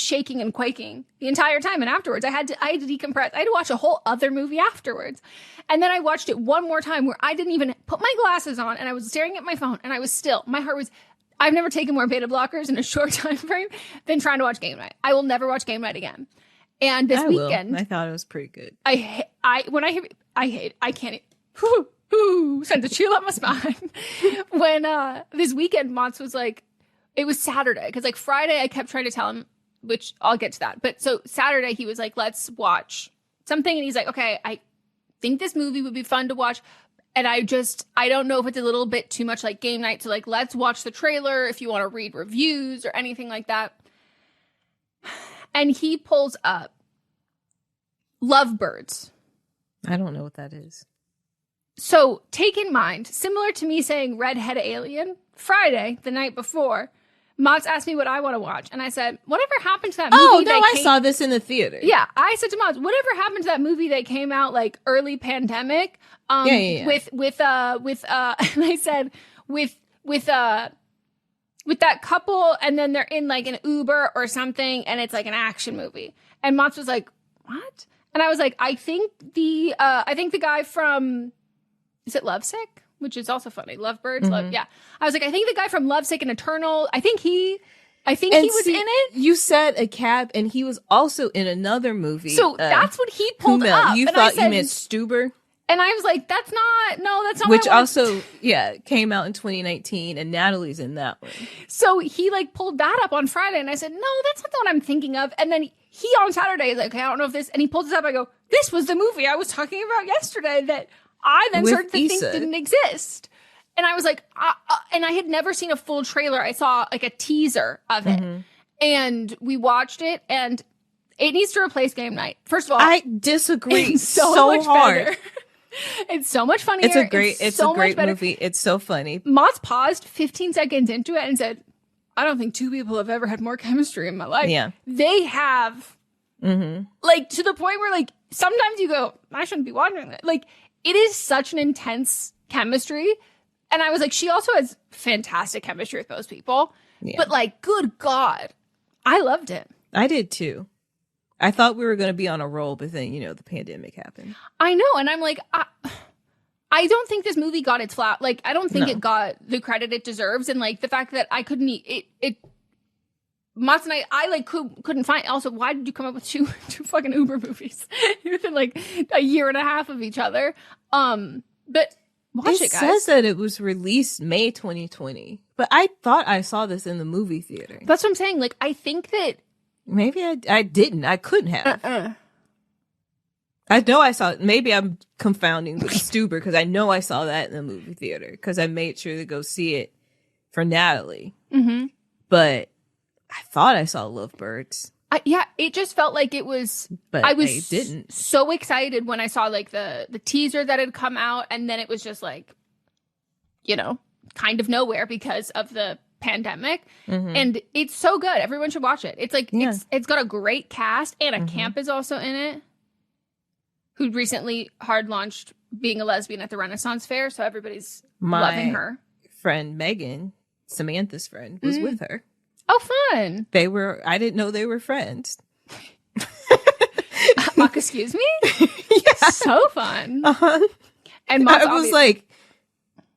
shaking and quaking the entire time. And afterwards I had to decompress. I had to watch a whole other movie afterwards. And then I watched it one more time where I didn't even put my glasses on and I was staring at my phone and I was still, my heart was, I've never taken more beta blockers in a short time frame than trying to watch Game Night. I will never watch Game Night again. And this weekend, I thought it was pretty good. I can't. Sent a chill up my spine. When this weekend, Mons was like, it was Saturday, because like Friday I kept trying to tell him, which I'll get to that. But so Saturday he was like, let's watch something, and he's like, okay, I think this movie would be fun to watch, and I don't know if it's a little bit too much like Game Night, so like let's watch the trailer if you want to read reviews or anything like that. And he pulls up Lovebirds. I don't know what that is. So take in mind, similar to me saying Redhead Alien, Friday, the night before, Mott's asked me what I want to watch. And I said, whatever happened to that movie? Oh, no, I saw this in the theater. Yeah. I said to Mott's, whatever happened to that movie that came out like early pandemic? Yeah. And I said, with that couple, and then they're in like an Uber or something, and it's like an action movie. And Mott's was like, what? And I was like, I think the guy from, is it Lovesick? Which is also funny. Lovebirds, yeah. I was like, I think the guy from Lovesick and Eternal, I think he was in it. You said a cab, and he was also in another movie. So that's what he pulled up. You thought you meant Stuber? And I was like, that's not which also, came out in 2019, and Natalie's in that one. So he like pulled that up on Friday, and I said, no, that's not the one I'm thinking of. And then he on Saturday is like, okay, I don't know if this, and he pulls this up. I go, this was the movie I was talking about yesterday that I then started to think didn't exist. And I was like, and I had never seen a full trailer. I saw like a teaser of it. And we watched it, and it needs to replace Game Night. First of all, I disagree so hard. Better. It's so much funnier. It's a great movie. It's so funny. Mott's paused 15 seconds into it and said, I don't think 2 people have ever had more chemistry in my life. Yeah. They have, like, to the point where, like, sometimes you go, I shouldn't be watching that. Like, it is such an intense chemistry. And I was like, she also has fantastic chemistry with those people. Yeah. But, like, good God, I loved it. I did, too. I thought we were going to be on a roll, but then, the pandemic happened. I know. And I'm like, I don't think this movie got its flat. Like, I don't think it got the credit it deserves. And like the fact that I couldn't Mats and I like couldn't find. Also, why did you come up with two fucking Uber movies within like a year and a half of each other? But watch it, guys. It says that it was released May 2020, but I thought I saw this in the movie theater. That's what I'm saying. Like, I think that maybe I didn't. I couldn't have. I know I saw it. Maybe I'm confounding with Stuber because I know I saw that in the movie theater because I made sure to go see it for Natalie. Mm-hmm. But I thought I saw Lovebirds. Yeah, it just felt like it was. But I was so excited when I saw like the teaser that had come out, and then it was just like, you know, kind of nowhere because of the pandemic. Mm-hmm. And it's so good. Everyone should watch it. It's like it's got a great cast. Anna Camp is also in it, who recently hard launched being a lesbian at the Renaissance Fair, so everybody's loving her. Friend Meghan, Samantha's friend, was with her. Oh, fun. I didn't know they were friends. Excuse me? Yeah. So fun. Uh-huh. And I was like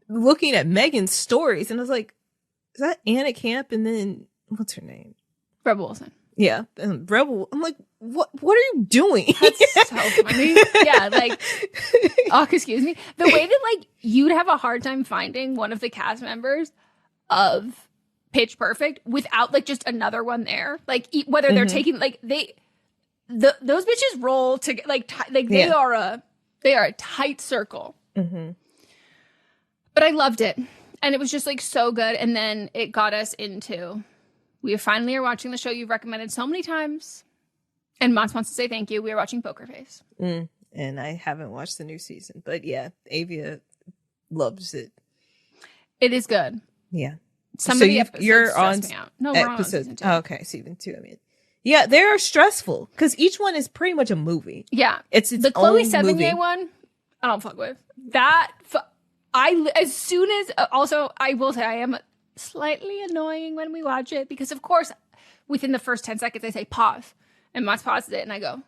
looking at Megan's stories and I was like, is that Anna Camp? And then what's her name? Rebel Wilson. Yeah. And Rebel. I'm like, what are you doing? That's so funny. Yeah, like, excuse me. The way that like you'd have a hard time finding one of the cast members of Pitch Perfect without like just another one there, like whether they're taking like those bitches roll to like they are a tight circle. But I loved it, and it was just like so good. And then it got us into we finally are watching the show you've recommended so many times, and Mats wants to say thank you. We are watching Poker Face, and I haven't watched the new season, but yeah, Avia loves it. It is good. Yeah. Some of the episodes you're on me out. No, we're on season 2. Oh, okay, season 2. I mean, yeah, they are stressful because each one is pretty much a movie. Yeah, it's the Chloe Sevigny one. I don't fuck with that. As soon as also I will say I am slightly annoying when we watch it because of course within the first 10 seconds I say pause and Mats pauses it and I go,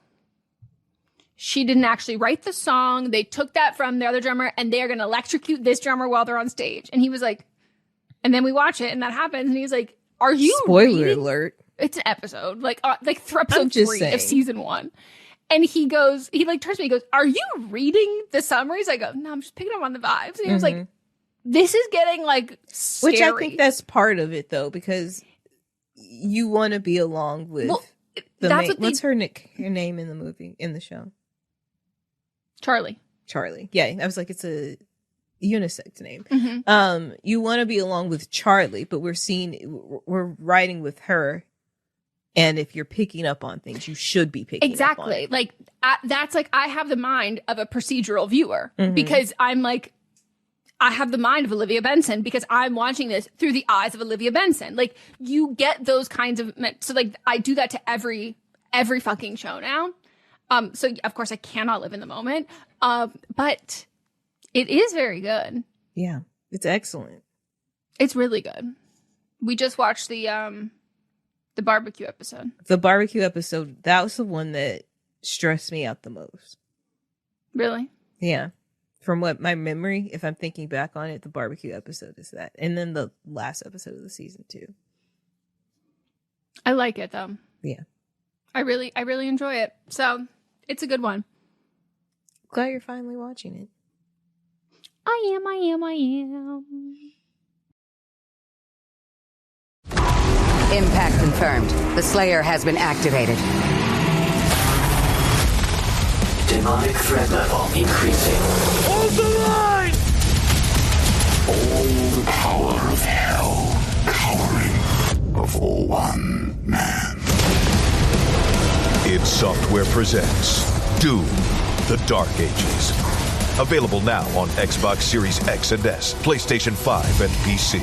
she didn't actually write the song. They took that from the other drummer and they are going to electrocute this drummer while they're on stage. And he was like. And then we watch it, and that happens, and he's like, "Are you spoiler reading? Alert? It's an episode, like episode 3 of season 1." And he turns to me, he goes, "Are you reading the summaries?" I go, "No, I'm just picking up on the vibes." And he was like, "This is getting like scary." Which I think that's part of it, though, because you want to be along with the main. What's her name in the movie in the show? Charlie. Yeah, I was like, it's a unisex name. You want to be along with Charlie, but we're writing with her, and if you're picking up on things, you should be picking up on it. Like that's like I have the mind of a procedural viewer because I'm like I have the mind of Olivia Benson because I'm watching this through the eyes of Olivia Benson. Like you get those kinds of so like I do that to every fucking show now. So of course I cannot live in the moment. But it is very good. Yeah, it's excellent. It's really good. We just watched the barbecue episode. The barbecue episode, that was the one that stressed me out the most. Really? Yeah. From what my memory, if I'm thinking back on it, the barbecue episode is that. And then the last episode of the season 2. I like it though. Yeah. I really enjoy it. So it's a good one. Glad you're finally watching it. I am. Impact confirmed. The Slayer has been activated. Demonic threat level increasing. Hold the line! All the power of hell cowering before one man. id Software presents Doom, The Dark Ages. Available now on Xbox Series X and S, PlayStation 5, and PC.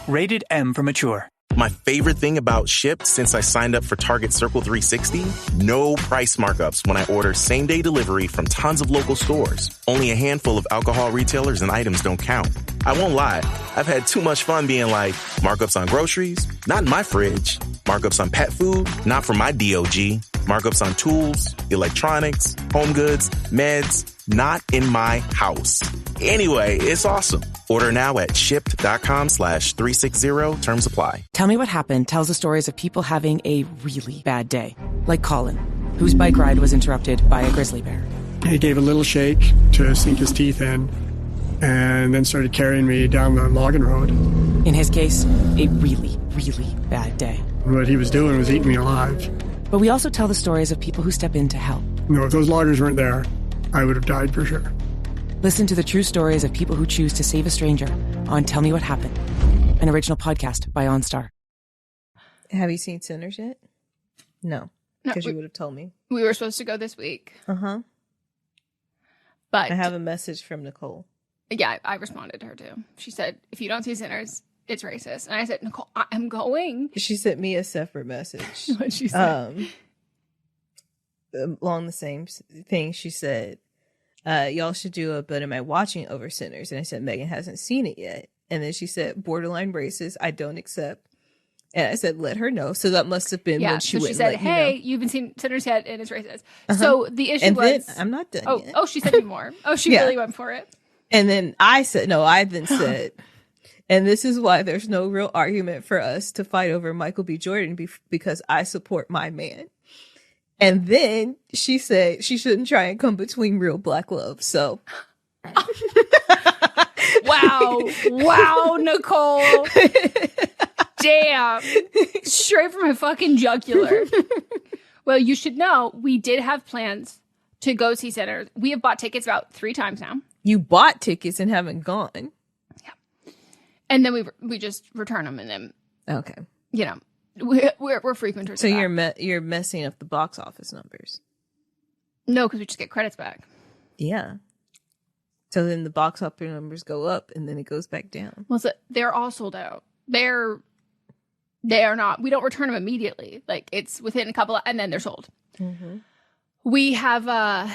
Rated M for mature. My favorite thing about Shipt since I signed up for Target Circle 360? No price markups when I order same-day delivery from tons of local stores. Only a handful of alcohol retailers and items don't count. I won't lie, I've had too much fun being like, markups on groceries? Not in my fridge. Markups on pet food? Not for my DOG. Markups on tools, electronics, home goods, meds. Not in my house. Anyway, it's awesome. Order now at shipped.com/360. Terms apply. Tell Me What Happened tells the stories of people having a really bad day. Like Colin, whose bike ride was interrupted by a grizzly bear. He gave a little shake to sink his teeth in and then started carrying me down the logging road. In his case, a really, really bad day. What he was doing was eating me alive. But we also tell the stories of people who step in to help. No, if those loggers weren't there, I would have died for sure. Listen to the true stories of people who choose to save a stranger on Tell Me What Happened, an original podcast by OnStar. Have you seen Sinners yet? No, because you would have told me. We were supposed to go this week. Uh-huh. But I have a message from Nicole. Yeah, I responded to her too. She said, if you don't see Sinners, it's racist. And I said, Nicole, I'm going. She sent me a separate message. What'd she say? Along the same thing, she said, y'all should do a But Am I Watching over Sinners? And I said, Meghan hasn't seen it yet. And then she said, borderline racist, I don't accept. And I said, let her know. So that must have been when she went. She said, hey, you haven't seen Sinners yet, and it's racist. So the issue was... Then, I'm not done yet. Oh, she said me more. Oh, she really went for it. And then I said, and this is why there's no real argument for us to fight over Michael B. Jordan because I support my man. And then she said she shouldn't try and come between real black love. So. Wow, Nicole. Damn. Straight from my fucking jugular. Well, you should know we did have plans to go see Sinners. We have bought tickets about 3 times now. You bought tickets and haven't gone. Yeah. And then we just return them and then. Okay. You know, we're frequenters. So you're messing up the box office numbers. No, because we just get credits back. Yeah. So then the box office numbers go up and then it goes back down. Well, so they're all sold out. They are not. We don't return them immediately. Like it's within a couple and then they're sold. Mm-hmm. We have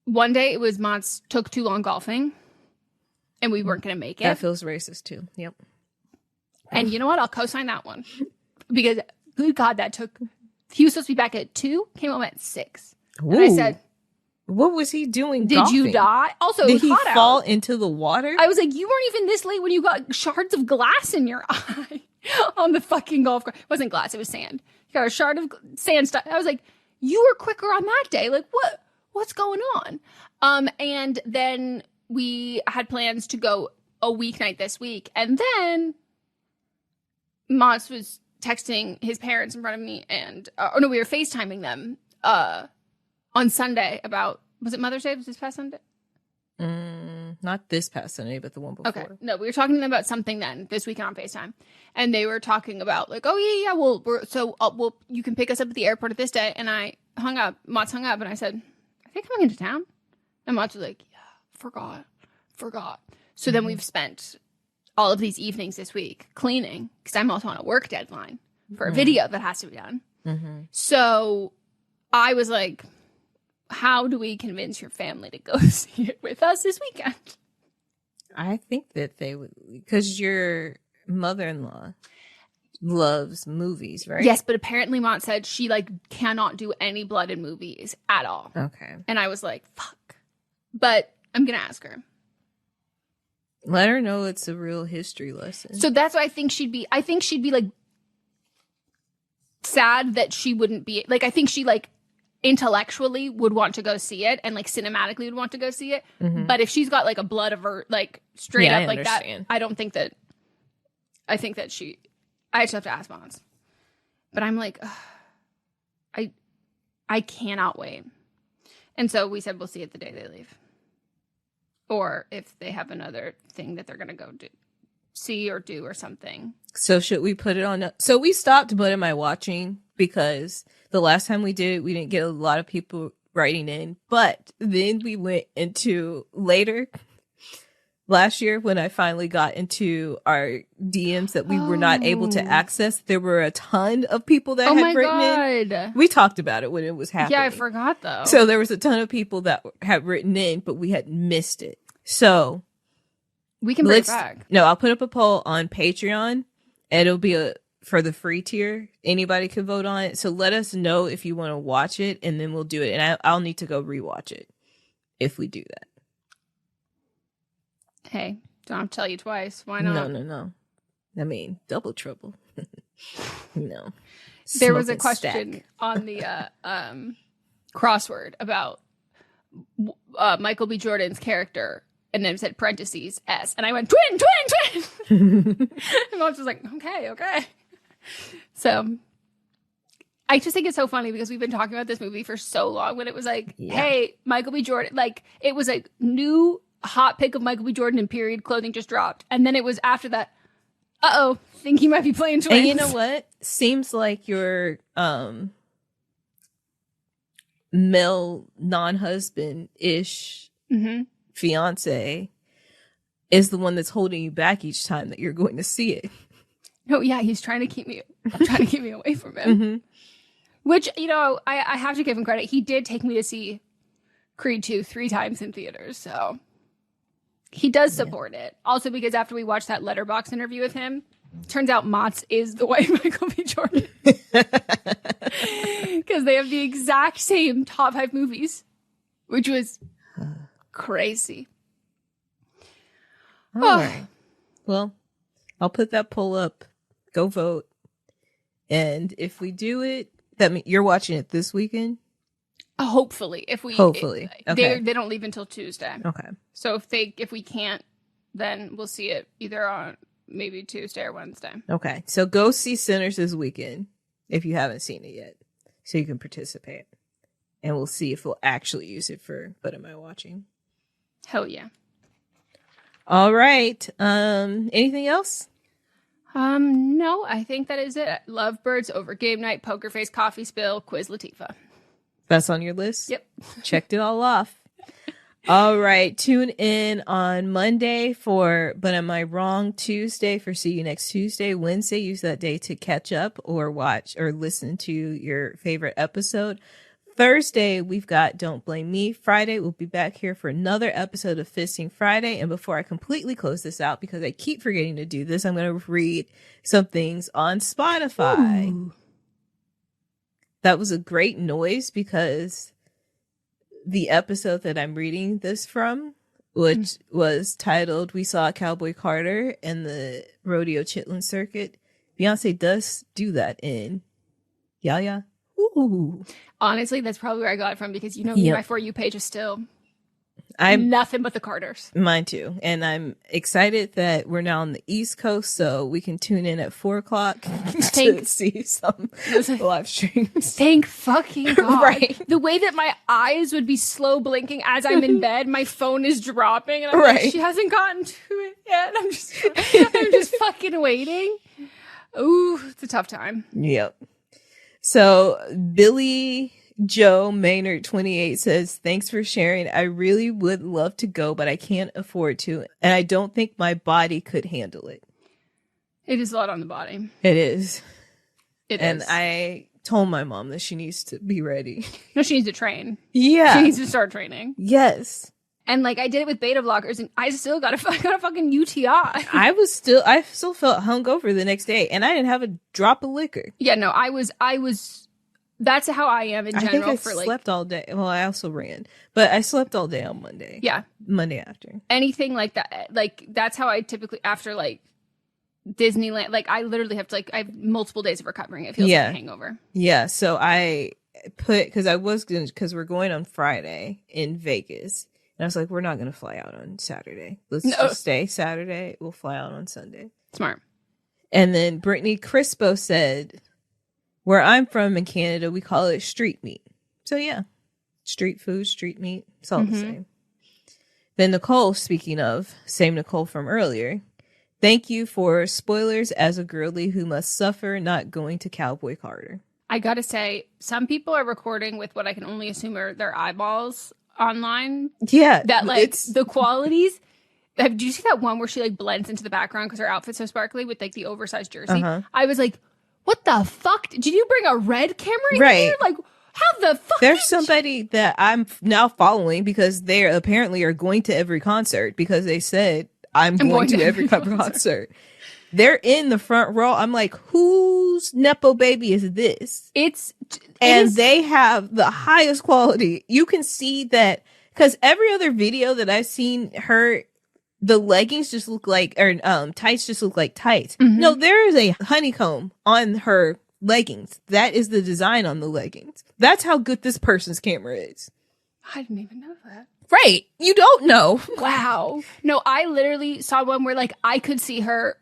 one day it was Mott's took too long golfing and we weren't going to make it. That feels racist too. Yep. And you know what? I'll co-sign that one because good God, he was supposed to be back at 2, came home at 6. Ooh. And I said, what was he doing? Did golfing? You die? Also, did it was he hot fall out. Into the water? I was like, you weren't even this late when you got shards of glass in your eye on the fucking golf course. It wasn't glass, it was sand. You got a shard of sand stuff. I was like, you were quicker on that day. Like, what's going on? And then we had plans to go a weeknight this week. And then Moss was texting his parents in front of me and, we were FaceTiming them on Sunday about, was it Mother's Day? Was this past Sunday? Not this past Sunday, but the one before. Okay. No, we were talking to them about something then this weekend on FaceTime. And they were talking about like, oh yeah, you can pick us up at the airport at this day. And I hung up, Mott's hung up and I said, are they coming into town? And Mott's was like, yeah, forgot. So then we've spent all of these evenings this week cleaning because I'm also on a work deadline for a video that has to be done. Mm-hmm. So I was like, how do we convince your family to go see it with us this weekend? I think that they would, because your mother-in-law loves movies, right? Yes, but apparently Mont said she cannot do any blood in movies at all. Okay. And I was like, fuck. But I'm going to ask her. Let her know it's a real history lesson. So that's why I think she'd be sad that she wouldn't be, I think she intellectually would want to go see it and cinematically would want to go see it. Mm-hmm. But if she's got a blood avert, straight up like that, understand. I don't think that, I think that I just have to ask Mons. But I'm like, ugh, I cannot wait. And so we said we'll see it the day they leave. Or if they have another thing that they're going to go see or do or something. So should we put it on? So we stopped But Am I Watching? Because the last time we did it, we didn't get a lot of people writing in. But then we went into later last year when I finally got into our DMs that we were not able to access. There were a ton of people that had written in. We talked about it when it was happening. Yeah, I forgot though. So there was a ton of people that had written in, but we had missed it. So we can bring it back. No, I'll put up a poll on Patreon. And it'll be for the free tier. Anybody can vote on it. So let us know if you want to watch it, and then we'll do it. And I'll need to go rewatch it. if we do that. Hey, don't have to tell you twice. Why not? No. I mean, double trouble. No. There was a question on the crossword about Michael B. Jordan's character, and then it said parentheses S, and I went twin. My mom was like, okay. So I just think it's so funny because we've been talking about this movie for so long. When it was like, hey, Michael B. Jordan, like it was a new hot pick of Michael B. Jordan in period clothing just dropped, and then it was after that. Think he might be playing twins. And you know what? Seems like your male non-husband-ish fiance is the one that's holding you back each time that you're going to see it. No, yeah, he's trying to keep me away from him. Which, you know, I have to give him credit. He did take me to see Creed 2 3 times in theaters, so he does support it. Also, because after we watched that Letterboxd interview with him, turns out Mott's is the white Michael B. Jordan. Because they have the exact same top 5 movies, which was crazy. All right. Well, I'll put that poll up. Go vote. And if we do it, that means you're watching it this weekend? Hopefully. Okay. They don't leave until Tuesday. Okay. So if we can't, then we'll see it either on maybe Tuesday or Wednesday. Okay. So go see Sinners this weekend if you haven't seen it yet, so you can participate. And we'll see if we'll actually use it for What Am I Watching? Hell yeah. All right. Anything else? No, I think that is it. Lovebirds, Over Game Night, Poker Face, Coffee Spill, Quiz Latifah. That's on your list? Yep. Checked it all off. All right. Tune in on Monday for But Am I Wrong? Tuesday for See You Next Tuesday. Wednesday, use that day to catch up or watch or listen to your favorite episode. Thursday, we've got Don't Blame Me. Friday, we'll be back here for another episode of Fisting Friday. And before I completely close this out, because I keep forgetting to do this, I'm going to read some things on Spotify. Ooh. That was a great noise because the episode that I'm reading this from, which was titled We Saw Cowboy Carter and the Rodeo Chitlin Circuit, Beyonce does do that in Yaya. Ooh. Honestly, that's probably where I got it from because my For You page is still nothing but the Carters. Mine too. And I'm excited that we're now on the East Coast, so we can tune in at 4:00 to see some live streams. Thank fucking God. Right. The way that my eyes would be slow blinking as I'm in bed, my phone is dropping, and I'm like, she hasn't gotten to it yet. I'm just fucking waiting. Ooh, it's a tough time. Yep. So Billy Joe Maynard 28 says, thanks for sharing. I really would love to go, but I can't afford to. And I don't think my body could handle it. It is a lot on the body. It is. And I told my mom that she needs to be ready. No, she needs to train. Yeah. She needs to start training. Yes. And I did it with beta blockers, and I still got a fucking UTI. I still felt hungover the next day, and I didn't have a drop of liquor. Yeah, no, I was. That's how I am in general. I think I slept all day. Well, I also ran, but I slept all day on Monday. Yeah, Monday after. Anything like that, that's how I typically after Disneyland. I literally have to I have multiple days of recovering. It feels like a hangover. Yeah, so I put because we're going on Friday in Vegas. And I was like, we're not going to fly out on Saturday. Let's just stay Saturday. We'll fly out on Sunday. Smart. And then Brittany Crispo said, where I'm from in Canada, we call it street meat. So yeah, street food, street meat. It's all the same. Then Nicole, speaking of, same Nicole from earlier. Thank you for spoilers as a girly who must suffer not going to Cowboy Carter. I got to say, some people are recording with what I can only assume are their eyeballs online. Yeah. That the qualities. Did you see that one where she blends into the background because her outfit's so sparkly with the oversized jersey? I was like, what the fuck? Did you bring a red camera in here? How the fuck? There's somebody that I'm now following because they apparently are going to every concert because they said I'm going to every concert. They're in the front row. I'm like, whose Nepo baby is this? They have the highest quality. You can see that Because every other video that I've seen her, the leggings just look like, or tights just look like tights. Mm-hmm. No, there is a honeycomb on her leggings. That is the design on the leggings. That's how good this person's camera is. I didn't even know that. Right. You don't know. Wow. No, I literally saw one where like I could see her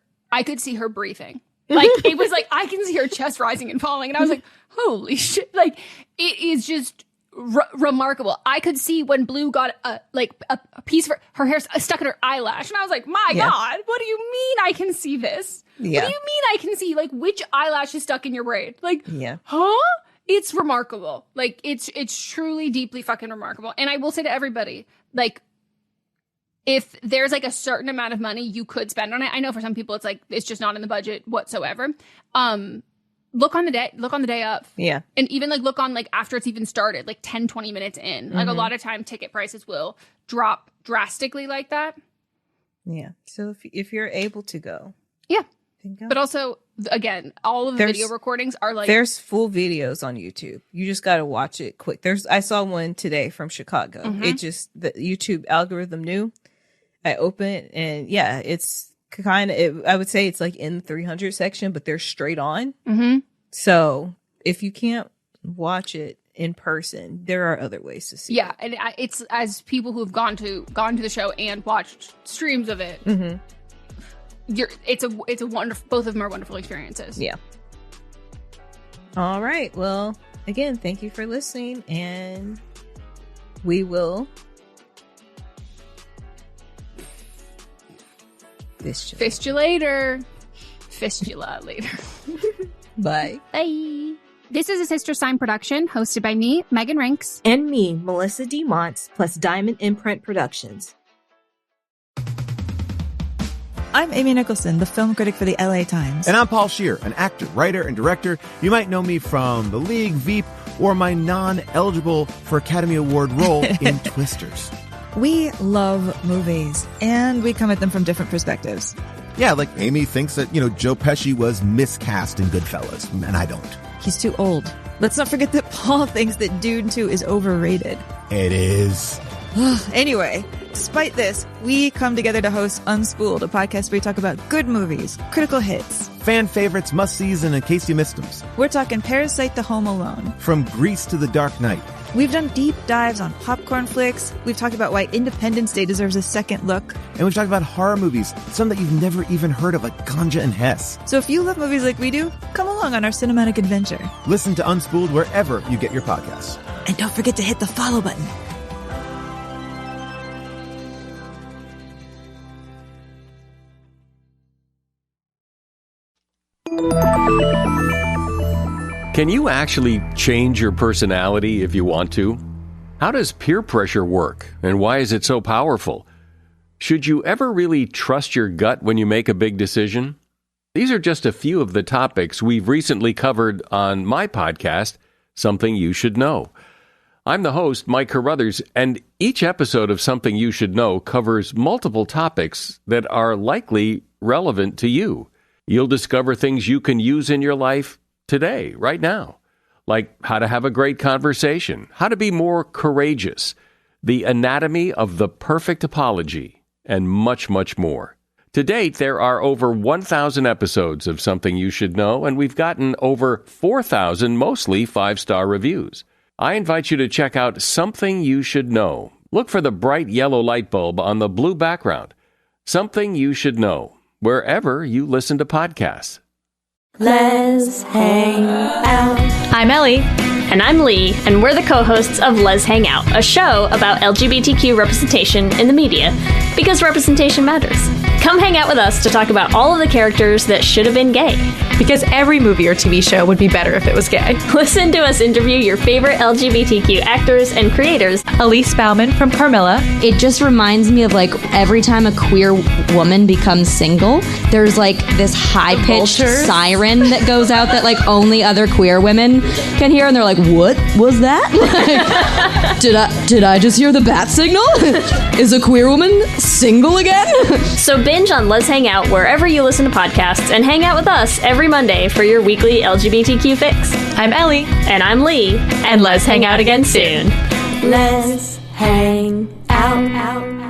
breathing. Like it was like I can see her chest rising and falling, and I was like, holy shit. Like it is just remarkable. I could see when Blue got a piece of her hair stuck in her eyelash, and I was like, my God, what do you mean I can see this? Yeah. What do you mean I can see like which eyelash is stuck in your braid? Like, huh? It's remarkable. Like it's truly deeply fucking remarkable. And I will say to everybody, like, if there's like a certain amount of money you could spend on it, I know for some people it's like it's just not in the budget whatsoever. Look on the day of. Yeah. And even like look on like after it's even started, like 10, 20 minutes in. Like a lot of time ticket prices will drop drastically like that. Yeah. So if you're able to go. Yeah. But also, again, all of the video recordings are like... There's full videos on YouTube. You just got to watch it quick. I saw one today from Chicago. It just, the YouTube algorithm knew. I opened it and it's kind of, I would say it's like in the 300 section, but they're straight on. Mm-hmm. So if you can't watch it in person, there are other ways to see it. Yeah, and it's as people who've gone to the show and watched streams of it, it's a wonderful, both of them are wonderful experiences. Yeah. All right. Well, again, thank you for listening, and we will fistula later. Bye. Bye. This is a Sister Sign production hosted by me, Megan Rinks. And me, Melissa D. Montz, plus Diamond Imprint Productions. I'm Amy Nicholson, the film critic for the LA Times. And I'm Paul Scheer, an actor, writer, and director. You might know me from The League, Veep, or my non-eligible for Academy Award role in Twisters. We love movies, and we come at them from different perspectives. Yeah, like Amy thinks that, Joe Pesci was miscast in Goodfellas, and I don't. He's too old. Let's not forget that Paul thinks that Dune 2 is overrated. It is. Anyway, despite this, we come together to host Unspooled, a podcast where we talk about good movies, critical hits, fan favorites, must-sees, and in case you missed them. We're talking Parasite to Home Alone. From Grease to The Dark Knight. We've done deep dives on popcorn flicks. We've talked about why Independence Day deserves a second look. And we've talked about horror movies, some that you've never even heard of, like Ganja and Hess. So if you love movies like we do, come along on our cinematic adventure. Listen to Unspooled wherever you get your podcasts. And don't forget to hit the follow button. Can you actually change your personality if you want to? How does peer pressure work, and why is it so powerful? Should you ever really trust your gut when you make a big decision? These are just a few of the topics we've recently covered on my podcast, Something You Should Know. I'm the host, Mike Carruthers, and each episode of Something You Should Know covers multiple topics that are likely relevant to you. You'll discover things you can use in your life today, right now, like how to have a great conversation, how to be more courageous, the anatomy of the perfect apology, and much, much more. To date, there are over 1,000 episodes of Something You Should Know, and we've gotten over 4,000 mostly 5-star reviews. I invite you to check out Something You Should Know. Look for the bright yellow light bulb on the blue background. Something You Should Know, wherever you listen to podcasts. Let's hang out. I'm Ellie. And I'm Lee, and we're the co-hosts of Let's Hang Out, a show about LGBTQ representation in the media, because representation matters. Come hang out with us to talk about all of the characters that should have been gay. Because every movie or TV show would be better if it was gay. Listen to us interview your favorite LGBTQ actors and creators. Elise Bauman from Carmilla. It just reminds me of like every time a queer woman becomes single, there's like this high-pitched siren that goes out that like only other queer women can hear, and they're like, what was that? Like, did I just hear the bat signal? Is a queer woman single again? So binge on Let's Hang Out wherever you listen to podcasts, and hang out with us every Monday for your weekly LGBTQ fix. I'm Ellie. And I'm Lee. And let's hang out again soon. Let's hang out.